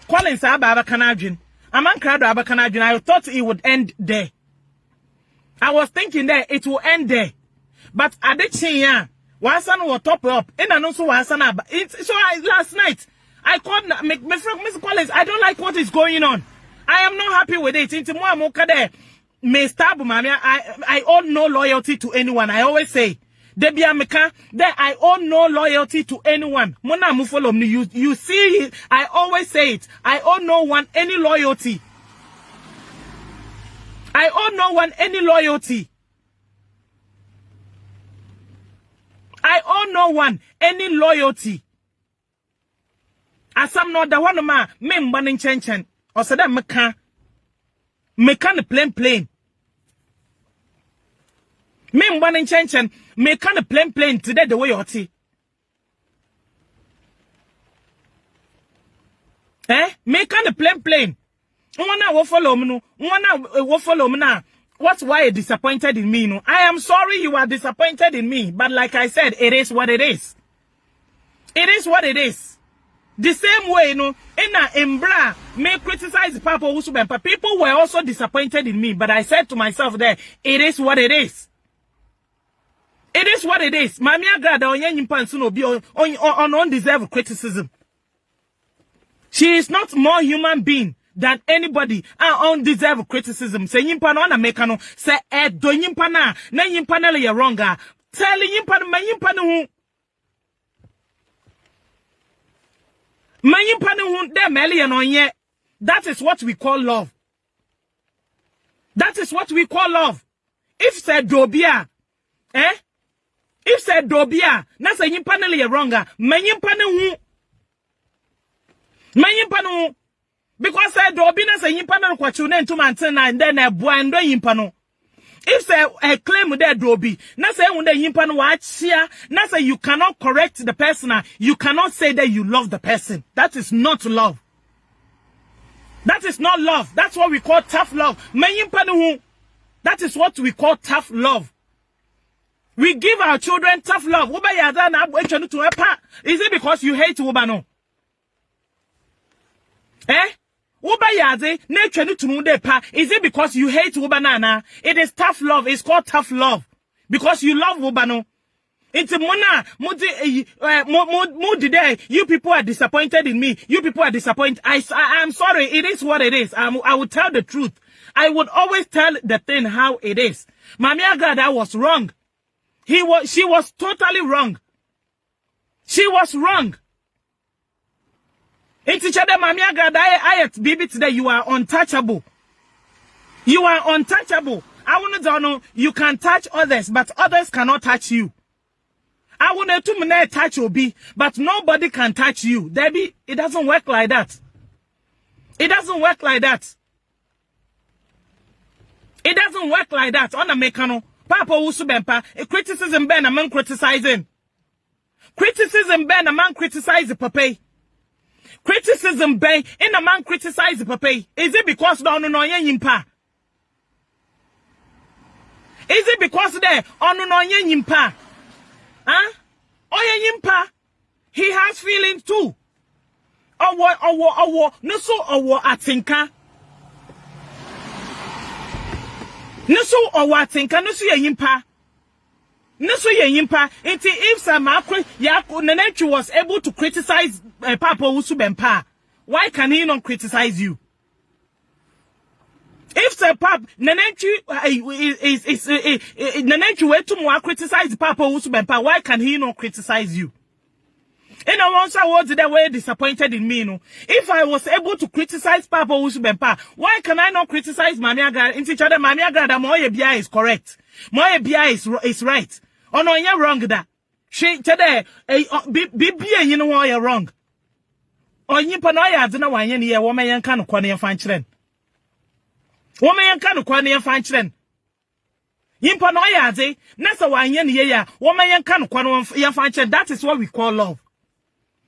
Collins Abakanajin. Aman Krado Abakanajin. I thought it would end there. I was thinking that it will end there. But I did say, yeah, Wasan will top up. And I also Wasan. Last night, I called my friend, Mr. Collins. I don't like what is going on. I am not happy with it. Into more Mokade, may stab, mommy. I owe no loyalty to anyone. I always say, Debbie Ameka, that I owe no loyalty to anyone. Mona Mufolo, you see, I always say it. I owe no one any loyalty. I owe no one any loyalty. I owe no one any loyalty. As I'm not the one of my men banning chen or said that meka the plain. Men banning chen meka the plain today the way you're tea. Meka the plain. One will follow me. One will follow me now. What's why you're disappointed in me? No, I am sorry you are disappointed in me. But like I said, it is what it is. It is what it is. The same way, you know, in Embra may criticize Papa Usubempa. People were also disappointed in me. But I said to myself there, it is what it is. It is what it is. Mami Agraada on be on undeserved criticism. She is not more human being than anybody undeserved criticism. Say yimpa no na mekano say do yimpa na yimpa na le wrong ah. Tell yimpa ma yimpa no hu. Ma yimpa no hu de mele no ye. That is what we call love. That is what we call love. If say dobia, if say dobia, na say yimpa na le wrong ah. Ma yimpa no hu. Ma yimpa no hu. Because say dobina say yimpa no kwachu na ntu manten and then e boa ndo yimpa no. If say a claim there dobi, na say when the yimpa no wa chia, na say you cannot correct the person, you cannot say that you love the person. That is not love. That is not love. That's what we call tough love. That is what we call tough love. We give our children tough love. Is it because you hate Ubano? Is it because you hate Ubanana? It is tough love. It's called tough love. Because you love Ubano. It's Mona, today. You people are disappointed in me. You people are disappointed. I'm sorry. It is what it is. I will tell the truth. I would always tell the thing how it is. Mami Agraada was wrong. She was totally wrong. She was wrong. In teacher Mami Agraada, I baby today, you are untouchable. You are untouchable. I want to know you can touch others, but others cannot touch you. I want to touch Obi, but nobody can touch you. Debbie, it doesn't work like that. It doesn't work like that. It doesn't work like that. On a mekano, Papa Usubempa, a criticism ben a man criticizing. Criticism ben a man criticize the papa. Criticism ben in a man criticize the papa. Is it because no yimpa? Is it because there on no yimpa? Huh? Oye yimpa. He has feelings too. No so atinka. No so atinka, no so yimpa. No so yimpa. Until if some Nenenchi was able to criticize Papa Usubempa, why can he not criticize you? If the Papa Nenenchi Nenenchi were to criticize Papa Usubempa, why can he not criticize you? And I once I was that way disappointed in me, no. If I was able to criticize Papa Usubempa, why can I not criticize Mami Agraada? In each other, Mami Agraada, Moye Bia is correct. Moye Bia is right. Oh no, you're wrong that. She today, be you know why you're wrong. Oh, you panoya, I don't know why you're woman yan can quani and find children. Woman yan can quani and find children. Yimpanoya, Nasa why yan woman yan can quani and find children. That is what we call love.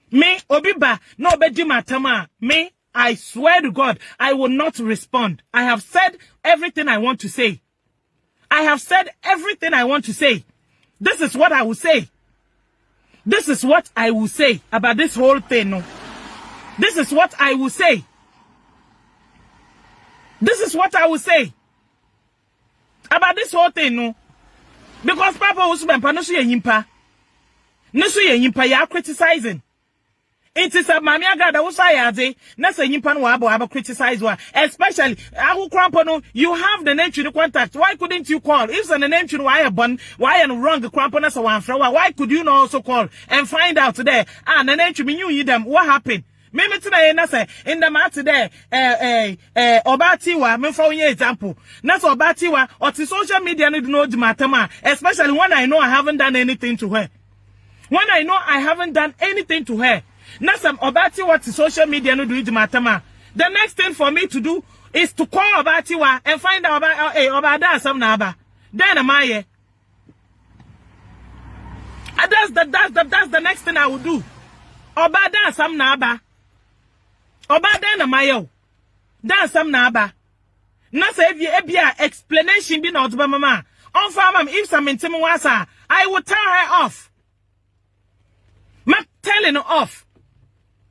Me, Obiba, no bedima tama. Me, I swear to God, I will not respond. I have said everything I want to say. I have said everything I want to say. This is what I will say. This is what I will say about this whole thing. No. This is what I will say. This is what I will say about this whole thing. No. Because Papa Usubempa no so yimpa. No so yimpa, you are criticizing. It is a Mami Agraada who say nasa yimpan wa abo criticize wa, especially ahu krampono. You have the name to contact. Why couldn't you call? If the name to why wrong krampono sa wan fra, why could you not also call and find out today? The name to me you them what happened? Maybe today nasa in the matter there obatiwa me for example. Nasa obatiwa or the social media no know the matter, especially when I know I haven't done anything to her. When I know I haven't done anything to her. Now some Obatiwa to social media no do it matama. The next thing for me to do is to call Obatiwa and find out about Obada some naba. Then am I? That's the next thing I will do. Obada some naba. Obada na mayo. That's some naba. Now say if you explanation be not by mama. On farm if some intimawasa, I will tell her off. Not telling her off.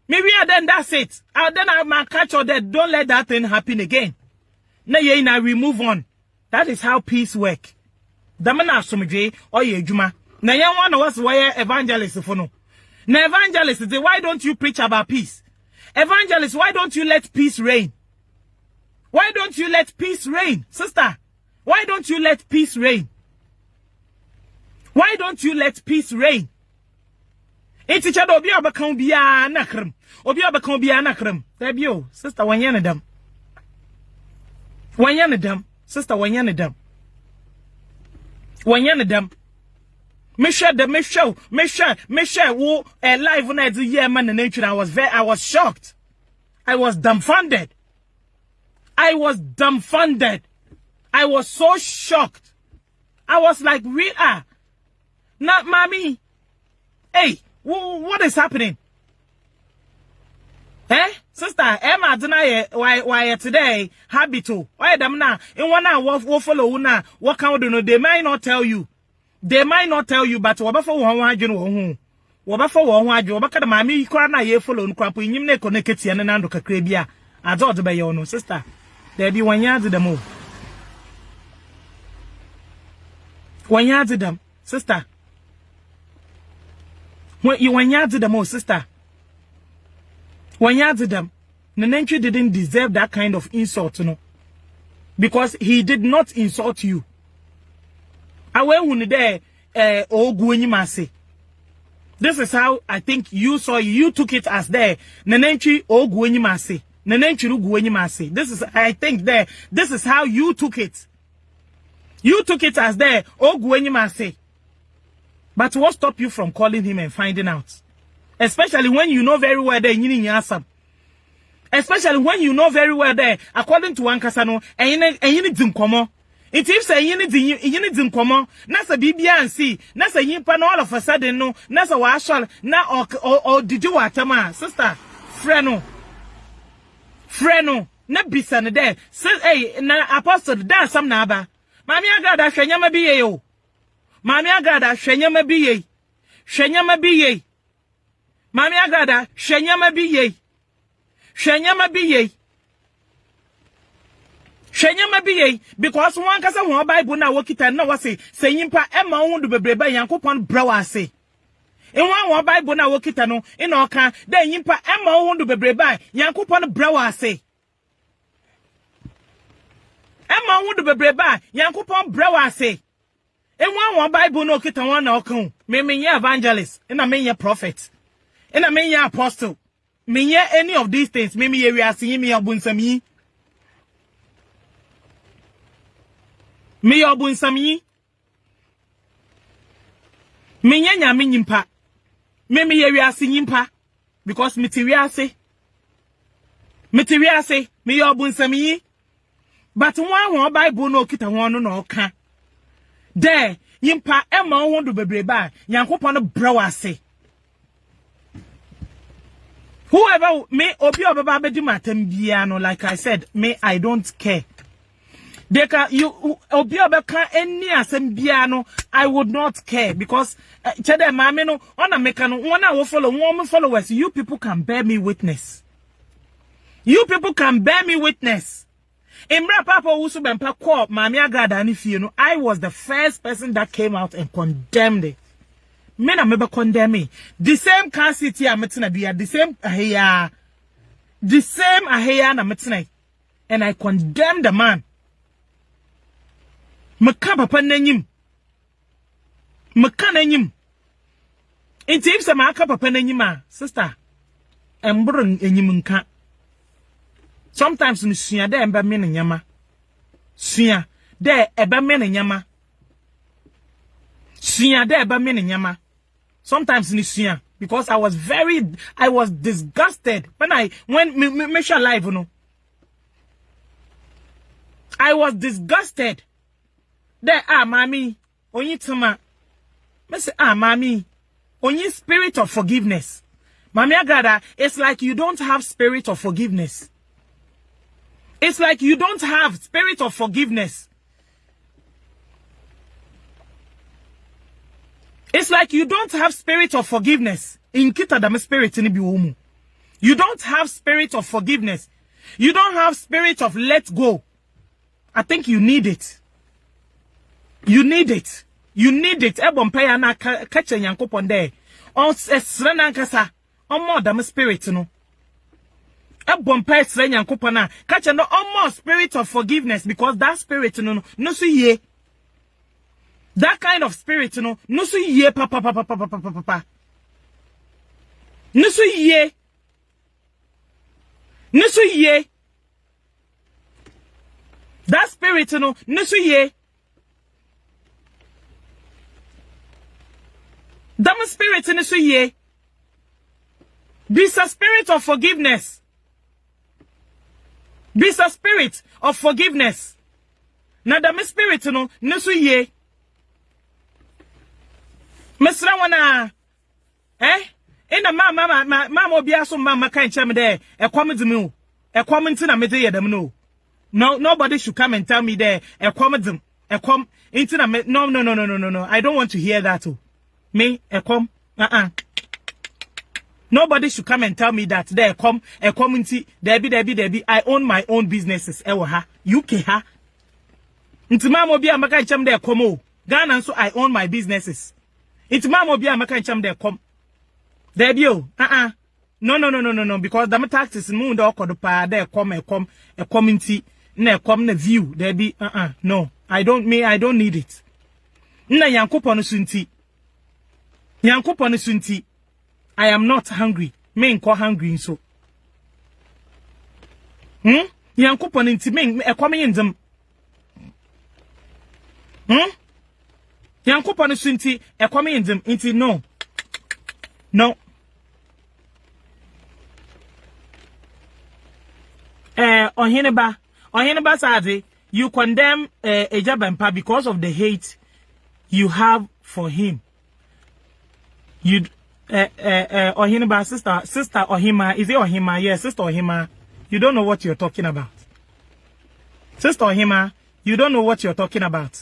Maybe then that's it. Then I might catch her that don't let that thing happen again. Now we move on. That is how peace work. Damana sumje or ye juma. Now you want to was why evangelist for no. Now evangelist say why don't you preach about peace? Evangelist, why don't you let peace reign? Why don't you let peace reign? Sister, why don't you let peace reign? Why don't you let peace reign? It's each other, Obi Abakan Bia Nakram. Obi Abakan Bia Nakram. Debio, sister, when you're them. When you're them, sister, when you're them. When you're them. Michelle, who live when I do year man in nature. I was shocked. I was dumbfounded. I was so shocked. I was like, we are. Not mommy. Hey. What is happening? Sister, Emma deny why today habito. Why them now? In one hour what follow una what can do no they might not tell you. They might not tell you, but what for one waju no what for one waju what can mammy cry na ye follow crap in him ne connect and nando kakrebia. I thought by your no sister. There be 1 year to the move. 1 year to them, sister. When you to them, sister. When you to them, Nenenchi didn't deserve that kind of insult, you know. Because he did not insult you. This is how I think you saw you took it as there. Nenenchi Ogwenyimase. Nenenchi Rugwenyimase. This is I think there. This is how you took it. You took it as there. Ogwenyimase. But what stopped you from calling him and finding out? Especially when you know very well that you need. Especially when you know very well that according to Ankasano, and you need to come. It if say you need in common, nasa bibia and see, nasa yimpa no all of a sudden no, nasa washal, na or did you watama, sister, freno, na bisan there, says hey, na apostle, dance some naba. Mammy Agraada Shenyama be yo. Mammy Agraada Shenyama be ye. Shenyama be ye. Mammy Agraada Shenyama be ye. Shenyama be ye. Shenyama be ye. Because one kasa one Bible na wakita na wase. Say yimpa ema undu bebreba yankopon brawa se. In one Bible na wakita no. In oka. Then yimpa ema undu bebreba yankopon brawa se. Emma would be breba, Yankupon Brewa say. In one Bible no kita one okun, me evangelist, and I mean prophet, and I mean apostle. Me any of these things, me we are seeing me obunsami. Me obunsami. Me nya me nyimpa. Me we are seeing pa. Because material say, me obunsami. But one Bible no kita one no ka. There, yimpa ema won do bebreba, yankopon brawa se. Whoever me obi obeba bedi matem bia no, like I said, me I don't care. Deka you obi obeka any asem bia no, I would not care because chede mame no ona meka no one will follow one followers. You people can bear me witness. You people can bear me witness. Imra Papa Usu Bempa Corp, Mammy Agraada Anifio, I was the first person that came out and condemned it. Men are never condemning. The same car city I'm metina be the same ahia. The same ahia na metina. And I condemned the man. Meka papa nanyim. Meka nanyim. Inti if sama aka papa nanyima, sister. Embrun enyim nka. Sometimes in suya de eba me nyama. Suya de eba me nyama. Suya de eba me nyama. Sometimes in suya because I was disgusted when me share live no. I was disgusted. There mami onyi tuma. Me say mami onyi spirit of forgiveness. Mami Agraada, it's like you don't have spirit of forgiveness. It's like you don't have spirit of forgiveness. It's like you don't have spirit of forgiveness. In kita dame spirit ni biumu. You don't have spirit of forgiveness. You don't have spirit of let go. I think you need it. You need it. You need it. Ebon paya na kache yankopon there. On esrena nkasa. On more dame spirit no. A bumpy strain and coupana, catch no almost spirit of forgiveness because that spirit no see ye. That kind of spirit no see ye papa. No see ye. No see ye. That spirit no see ye. That spirit no see ye. This a spirit of forgiveness. Be a spirit of forgiveness. Na da me spirit no so ye. Mesra wana ina mama obi aso mama kan chem there e kwamedem o. E kwamenti na mede yedem no. No, nobody should come and tell me there e kwamedem. E kwam inti na no. I don't want to hear that o. Me e kwam Nobody should come and tell me that there come a community, there be. I own my own businesses. Ewa UK ha. Intima mo bia maka cham there come. Ghana so I own my businesses. Intima mo bia maka cham there come. There be o. No. Because the taxes moon do kodo pa there come a community na come na view. There be no. I don't need it. Na yankopon sunti. Yankopon sunti. I am not hungry. Me nko hungry so. Yankopon inti me ekwame yendem. Yankopon sunti ekwame yendem inti no. Oheneba sade you condemn Ejabempa because of the hate you have for him. You Ohiniba sister Ohima, is it Ohima? Yes, sister Ohima. You don't know what you're talking about. Sister Ohima, you don't know what you're talking about.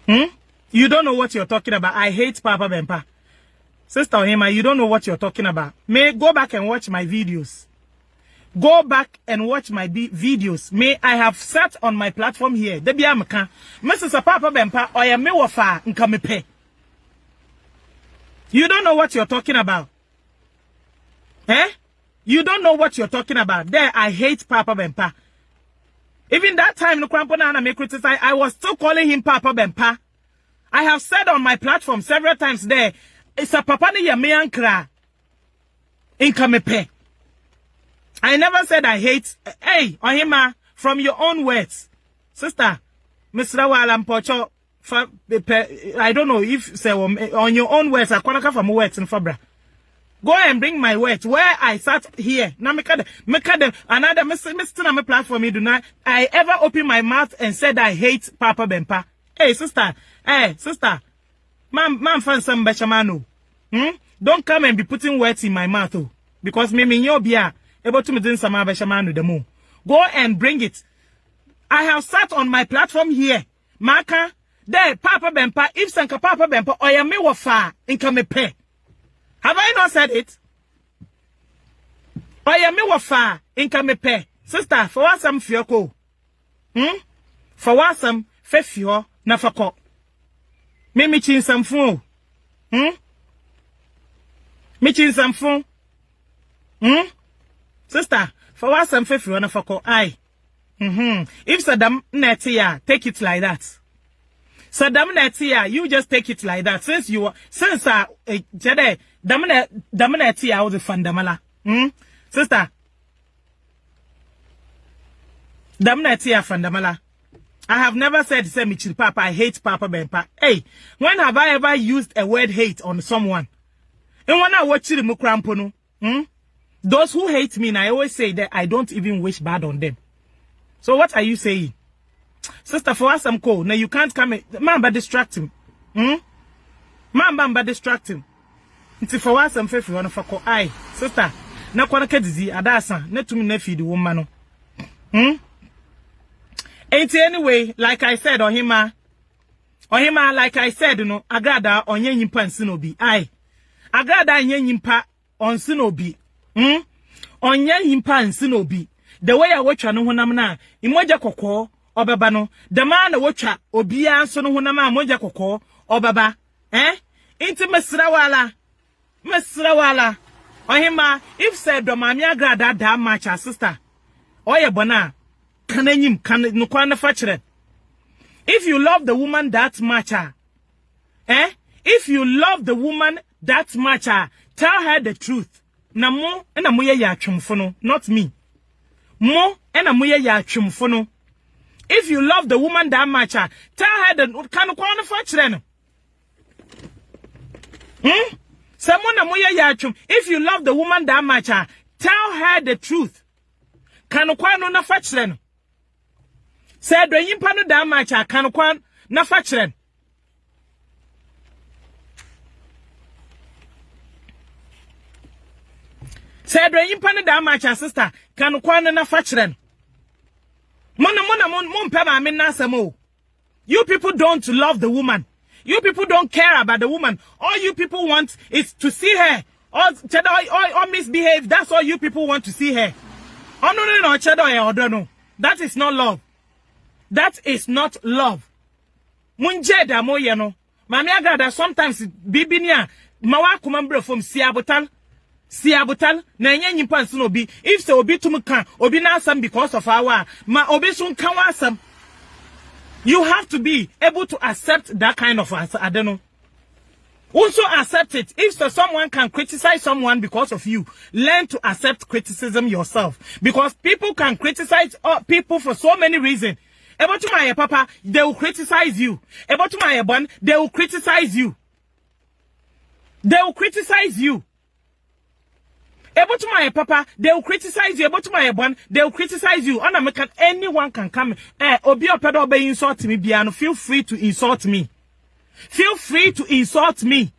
You don't know what you're talking about. I hate Papa Bempa. Sister Ohima, you don't know what you're talking about. May go back and watch my videos. Go back and watch my videos. May I have sat on my platform here. Debi amka. Mrs. Papa Bempa, oya me wafa nka me pe. You don't know what you're talking about. You don't know what you're talking about. There, I hate Papa Bempa. Even that time, no Krampona me criticize, I was still calling him Papa Bempa. I have said on my platform several times there, it's a papa ni ya me ankra. Inka me pe. I never said I hate. Hey, Ohima, from your own words. Sister, Mr. Walam Pocho, I don't know if say on your own words, I can't from words in Fabra. Go and bring my words where I sat here. Now make another Mr. on my platform. Do not I ever open my mouth and said I hate Papa Bempa. Hey sister, man fan some bechamano. Don't come and be putting words in my mouth, oh, because me your beer able to me doing some bechamano the moon. Go and bring it. I have sat on my platform here. Maka, there, Papa Bempa, if Sanka Papa Bempa, or ya me wafa, inka me pe. Have I not said it? Or ya me wafa, inka me pe. Sister, for what some fioko? For what some fefio na fako? Me chin some phone. Me chin some phone. Sister, for what some fefio na fako? Aye. If Saddam Netia, take it like that. Saddam Netia, you just take it like that. Since Jede, Damunetia was the fundamala. Sister, Damunetia fundamala. I have never said, say Michil Papa, I hate Papa Bempa. Hey, when have I ever used a word hate on someone? And when I watch the Mukrampono, those who hate me, and I always say that I don't even wish bad on them. So what are you saying? Sister, for us, I'm cold. Now you can't come in. Man, but distract him. Man, but distract him. It's for us, I'm faithful. One for call. Aye, sister. Na kwa nake dizi adasa. Ne to me ne feed the woman. Ain't anyway, like I said, Ohima, like I said, you know, Agraada onye nyimpa nsinobi. Aye, Agraada onye nyimpa onsinobi. Onye nyimpa nsinobi. The way I watch no honam na imoja kokko obaba no the man na watcha obia so no honam imoja kokko obaba inti mesra wala Ohima if said do mami Agraada da match sister oye bona kananyim kan no kwa na fachere. If you love the woman that much if you love the woman that much tell her the truth na mo na mo ye ya twemfo no not me. Mo ena moye ya twemfo no. If you love the woman that much, tell her the can no fa kire no. Someone na moye ya twem. If you love the woman that much, tell her the truth. Can no na fa kire no. Say do yimpa no that much, can na fa kire no. Say do yimpa no that much, sister. Can na fachren. You people don't love the woman. You people don't care about the woman. All you people want is to see her or misbehave. That's all you people want to see her. Oh no, cheddar no. That is not love. That is not love. Munjeda mo yeno. Mami Agraada sometimes bibinia mawa kumambre from Siabutal, na enye nyimpa nso obi. If se obi tum kan, obi na asam because of our ma obi sun kan wasam. You have to be able to accept that kind of answer. I don't know. Also accept it. If someone can criticize someone because of you, learn to accept criticism yourself. Because people can criticize people for so many reasons. About to my papa, they will criticize you. About to my bon, they will criticize you. They will criticize you. Able to my papa, they will criticize you. Able to my one, they will criticize you. Anyone can come. Obi opedo be insult me, Biano. Feel free to insult me. Feel free to insult me.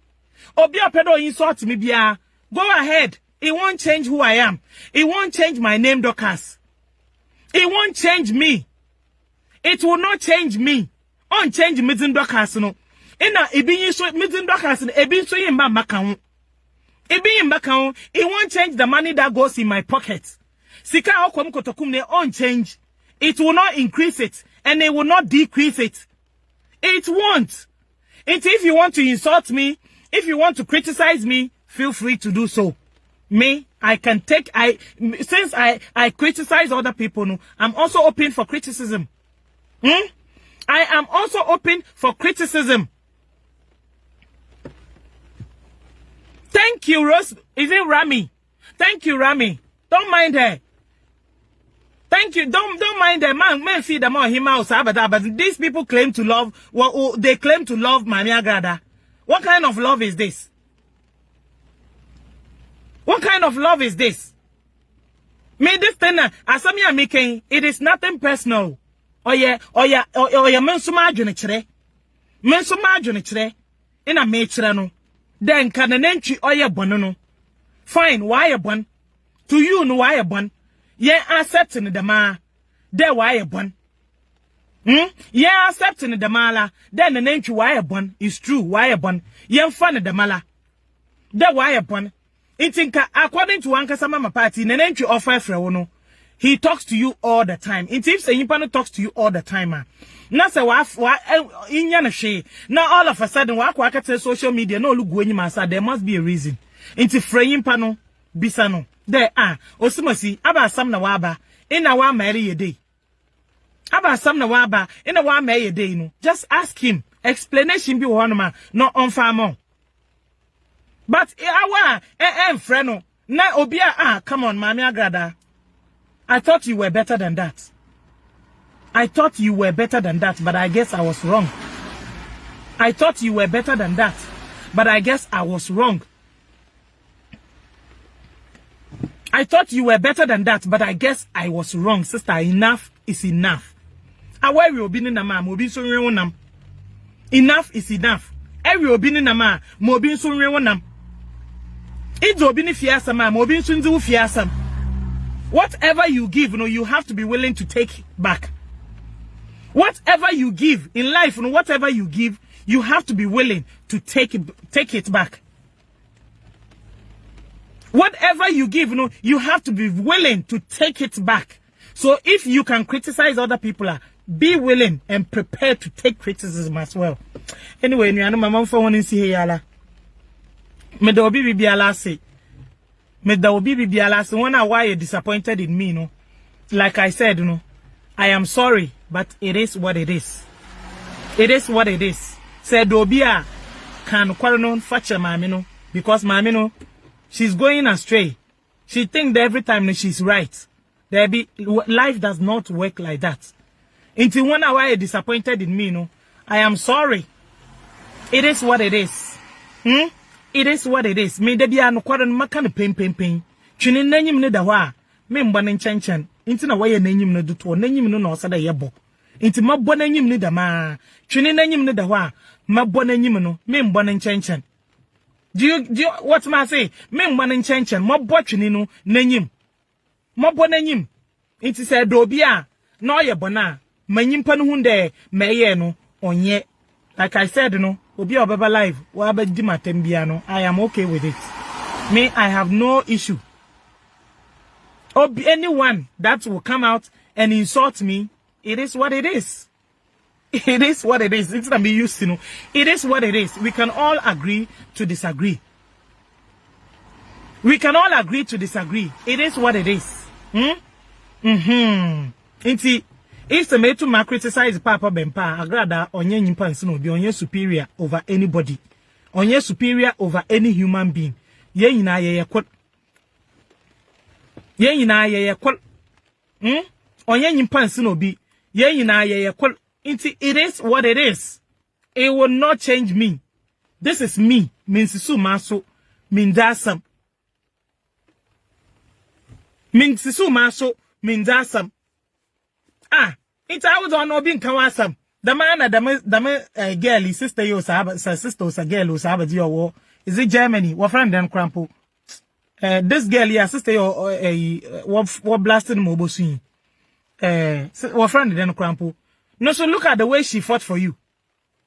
Obi opedo insult me, Bia. Go ahead. It won't change who I am. It won't change my name, Dorcas. It won't change me. It will not change me. On change Mizin Dorcas, no. Ina ibi so Mizin Dorcas, ebi so yimba makao. Ebi makao. It won't change the money that goes in my pocket. Sika okom kotokum ne on change. It will not increase it, and it will not decrease it. It won't. And if you want to insult me, if you want to criticize me, feel free to do so. Me, I can take, since I criticize other people, no, I'm also open for criticism. I am also open for criticism. Thank you, Rose. Is it Rami? Thank you, Rami. Don't mind her. Thank you. Don't mind her. Man, see them all him out, but these people claim to love, well, they claim to love Mami Agraada. What kind of love is this? What kind of love is this? Me this thing, as I'm making, it is nothing personal. Oh yeah, mensuma adwene kire. Mensuma adwene kire. Ina me kire no. Then kananenchi oye bono no. Fine, why a bon? To you no why a bon? Ye accepting the ma. There why a bon? Ye accepting the mala. Then the nenchi why a bon is true. Why a bon? Ye fan the mala. There why a bon? Intinka, according to Ankasa Mama Party, Nenenchi offer Frewono. He talks to you all the time. If Sayipano talks to you all the time, Nasa wa inyana she. Now all of a sudden, waka social media no look going masa. There must be a reason. Inti Freyimpano bisano. There Osumasi aba samna waba ina wa marry ye day. Aba samna waba ina wa marry ye day no. Just ask him. Explanation be one no on farm. But friend, na obia come on, Mami Agraada. I thought you were better than that. I thought you were better than that, but I guess I was wrong. I thought you were better than that, but I guess I was wrong. I thought you were better than that, but I guess I was wrong. Sister, enough is enough. Awa we obi ni na ma mo bi so nwe wonam. Enough is enough. Every obi ni na ma mo bi so nwe wonam. Whatever you give, you have to be willing to take back. Whatever you give in life, whatever you give, you have to be willing to take it back. Whatever you give, you have to be willing to take it back. So if you can criticize other people, be willing and prepared to take criticism as well. Anyway, I know my mom for one in here. Me da obi bibiala say. Me da obi bibiala say. When why you disappointed in me, no? Like I said, I am sorry, but it is what it is. It is what it is. Said Dobia can quarrel facha mami because mami she's going astray. She thinks that every time she's right. Life does not work like that. Until when why you disappointed in me, I am sorry. It is what it is. It is what it is. Me debi anu kwado makane pain. Twini nanyim ne da ho a me mbo ne nchenchen. Inti na waye nanyim ne duto nanyim no na osada yebo. Inti mabo nanyim ne da ma. Twini nanyim ne da ho a mabo nanyim no me mbo ne nchenchen. Do you what ma say? Me mbo ne nchenchen mabo twini no nanyim. Mabo nanyim. Inti se do bi a na oyebo na manyim pa no hunde meye no onye. Like I said, Obi Obaba live, I am okay with it. Me, I have no issue. Anyone that will come out and insult me, it is what it is. It is what it is. It's not be used to It is what it is. We can all agree to disagree. We can all agree to disagree. It is what it is. If the mate to criticize Papa Bempa, Agraada onye nyimpa nsino bi onye superior over anybody. Onye superior over any human being. Ye nyina ye kwot. Ye nyina ye kwot. Onye nyimpa nsino bi ye nyina ye kwot. It is what it is. It will not change me. This is me. Minsisu maso mindasam. Min sisu maso min dasam. Ah, it's I was on obin kawasam. The man the girl, sister yo saba, sister was a girl who saba your war. Is it Germany? What friend then crampo? This girl, yeah, sister yo what blasted mobosi. What friend then crampo? No, so look at the way she fought for you.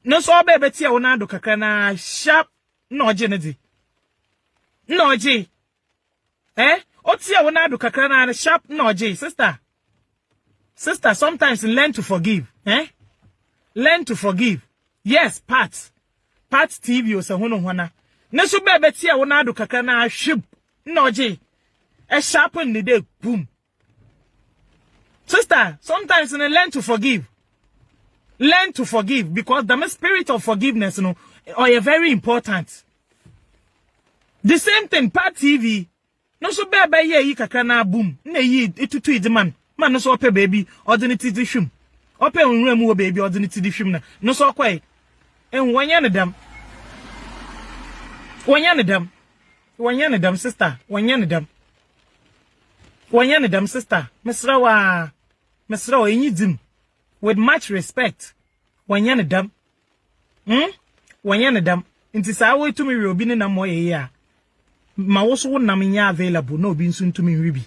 No, so baby tia onado kakana sharp no genedy. No G. Otia onado kakana sharp no G, sister. Sister, sometimes learn to forgive. Learn to forgive. Yes, Pat TV or Sahono Wana. Nesu bebe tia onado kakana ship. No G. A sharpen the day, boom. Sister, sometimes learn to forgive. Learn to forgive because the spirit of forgiveness, are very important. The same thing, Pat TV. No so bebe ye kakana boom. Ne ye itu the man. Man no so ope baby ordinary dishum. Ope unremu baby ordinary dishum na. No so kwai. En wanya ne dam. Wanya ne dam sister. Wanya ne dam sister. Mesra wa enyi dim. With much respect. Wanya ne dam. Wanya ne dam. Inti sa we to me obi ne na mo ye ya. Ma wo so na me nya available na obi nso to me ribi.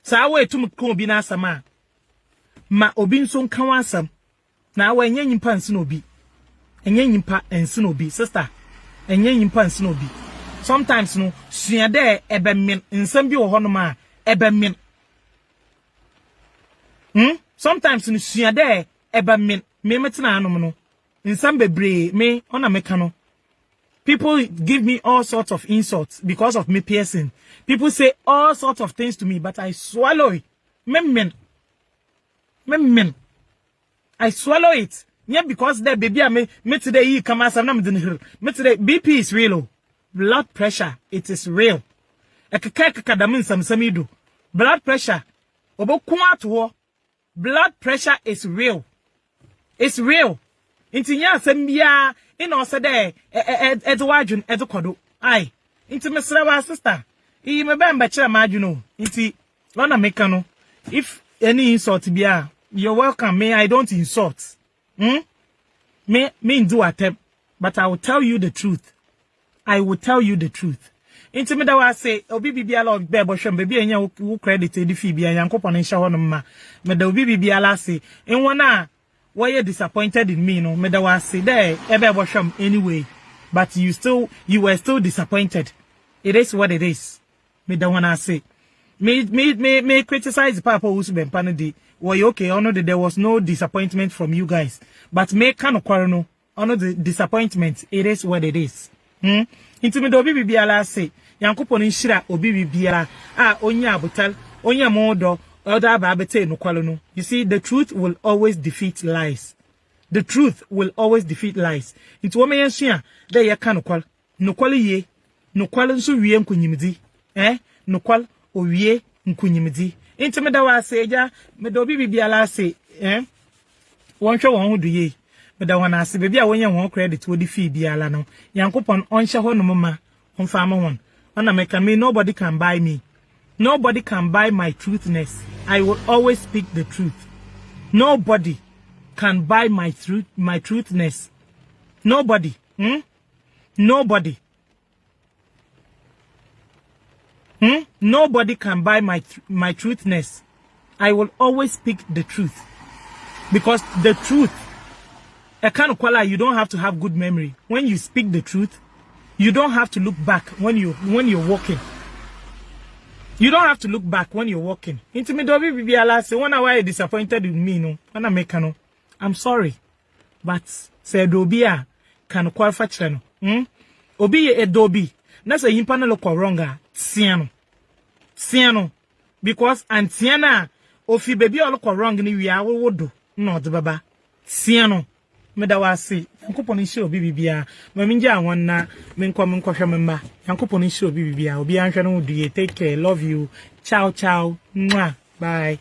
Sa we to me ko obi na asama. Ma obi nso nka wasam. Na wa enya nyimpa nsi no obi. Enya nyimpa nsi no obi sister. Enya nyimpa nsi no obi. Sometimes no sua de ebe men nsam bi wo ho no ma ebe men. Sometimes no sua de ebe men me metina anom no. Nsam bebre me ona meka no. People give me all sorts of insults because of me piercing. People say all sorts of things to me, but I swallow it. Men. I swallow it. Yeah, because that baby me today you come as I'm me today BP is real. Blood pressure, it is real. Ekakakadamin samsamidu. Blood pressure. Obo kuatu. Blood pressure is real. It's real. Inti nya sembia ino sede edwadwun edukodo. Ai. Inti mesrawa sister. I me bemba kira majuno. Inti lona meka no. If any insult bia, you're welcome. Me I don't insult. Me do attempt, but I will tell you the truth. I will tell you the truth. Inti me da wa say obi bibia la be bohwem be bia nya wo credit edi fi bia yankopon nhya ho no ma. Me da obi bibia la say enwona why you disappointed in me no me da wa say there ebe bohwem anyway, but you were still disappointed. It is what it is. Me da wanna say me criticize papa who's been panadi. Well, okay, I know that there was no disappointment from you guys, but me kano kwarano ono the disappointment. It is what it is. Into me do obi bibiala say yankopon nhira obi bibiala onya abutal onya modo oda ba bete no kwalo no. You see, the truth will always defeat lies. The truth will always defeat lies. Into wo me yensua there ya kano kwal no kwalo ye no kwalo nso wie nkunyimdi no kwal owie nkunyimdi. Into me da wa say ja me do bibiala say won hwe won ho duye. Me da wana ase bebi a wonye won credit wo di fee biala no yankopon onhye ho no mama onfa ma won ona meka me nobody can buy me. Nobody can buy my truthness. I will always speak the truth. Nobody can buy my truthness. Nobody. Nobody. Nobody can buy my truthness. I will always speak the truth. Because the truth, a kind of quality, you don't have to have good memory. When you speak the truth, you don't have to look back when you're walking. You don't have to look back when you're walking. Into me dobi bibiala say when I disappointed with me no, when I make no. I'm sorry. But say dobia can qualify channel. Obi e dobi. Na say himpa na look wronga. Siano. Because antiana ofi baby all look wrong ni we are wodo. No the baba. Siano. Me da wa say yankopon nshi obi bibia. Ma minja won na menkwa memba. Yankopon nshi obi bibia. Obi anhwe no do ye. Take care. Love you. Ciao ciao. Mwah. Bye.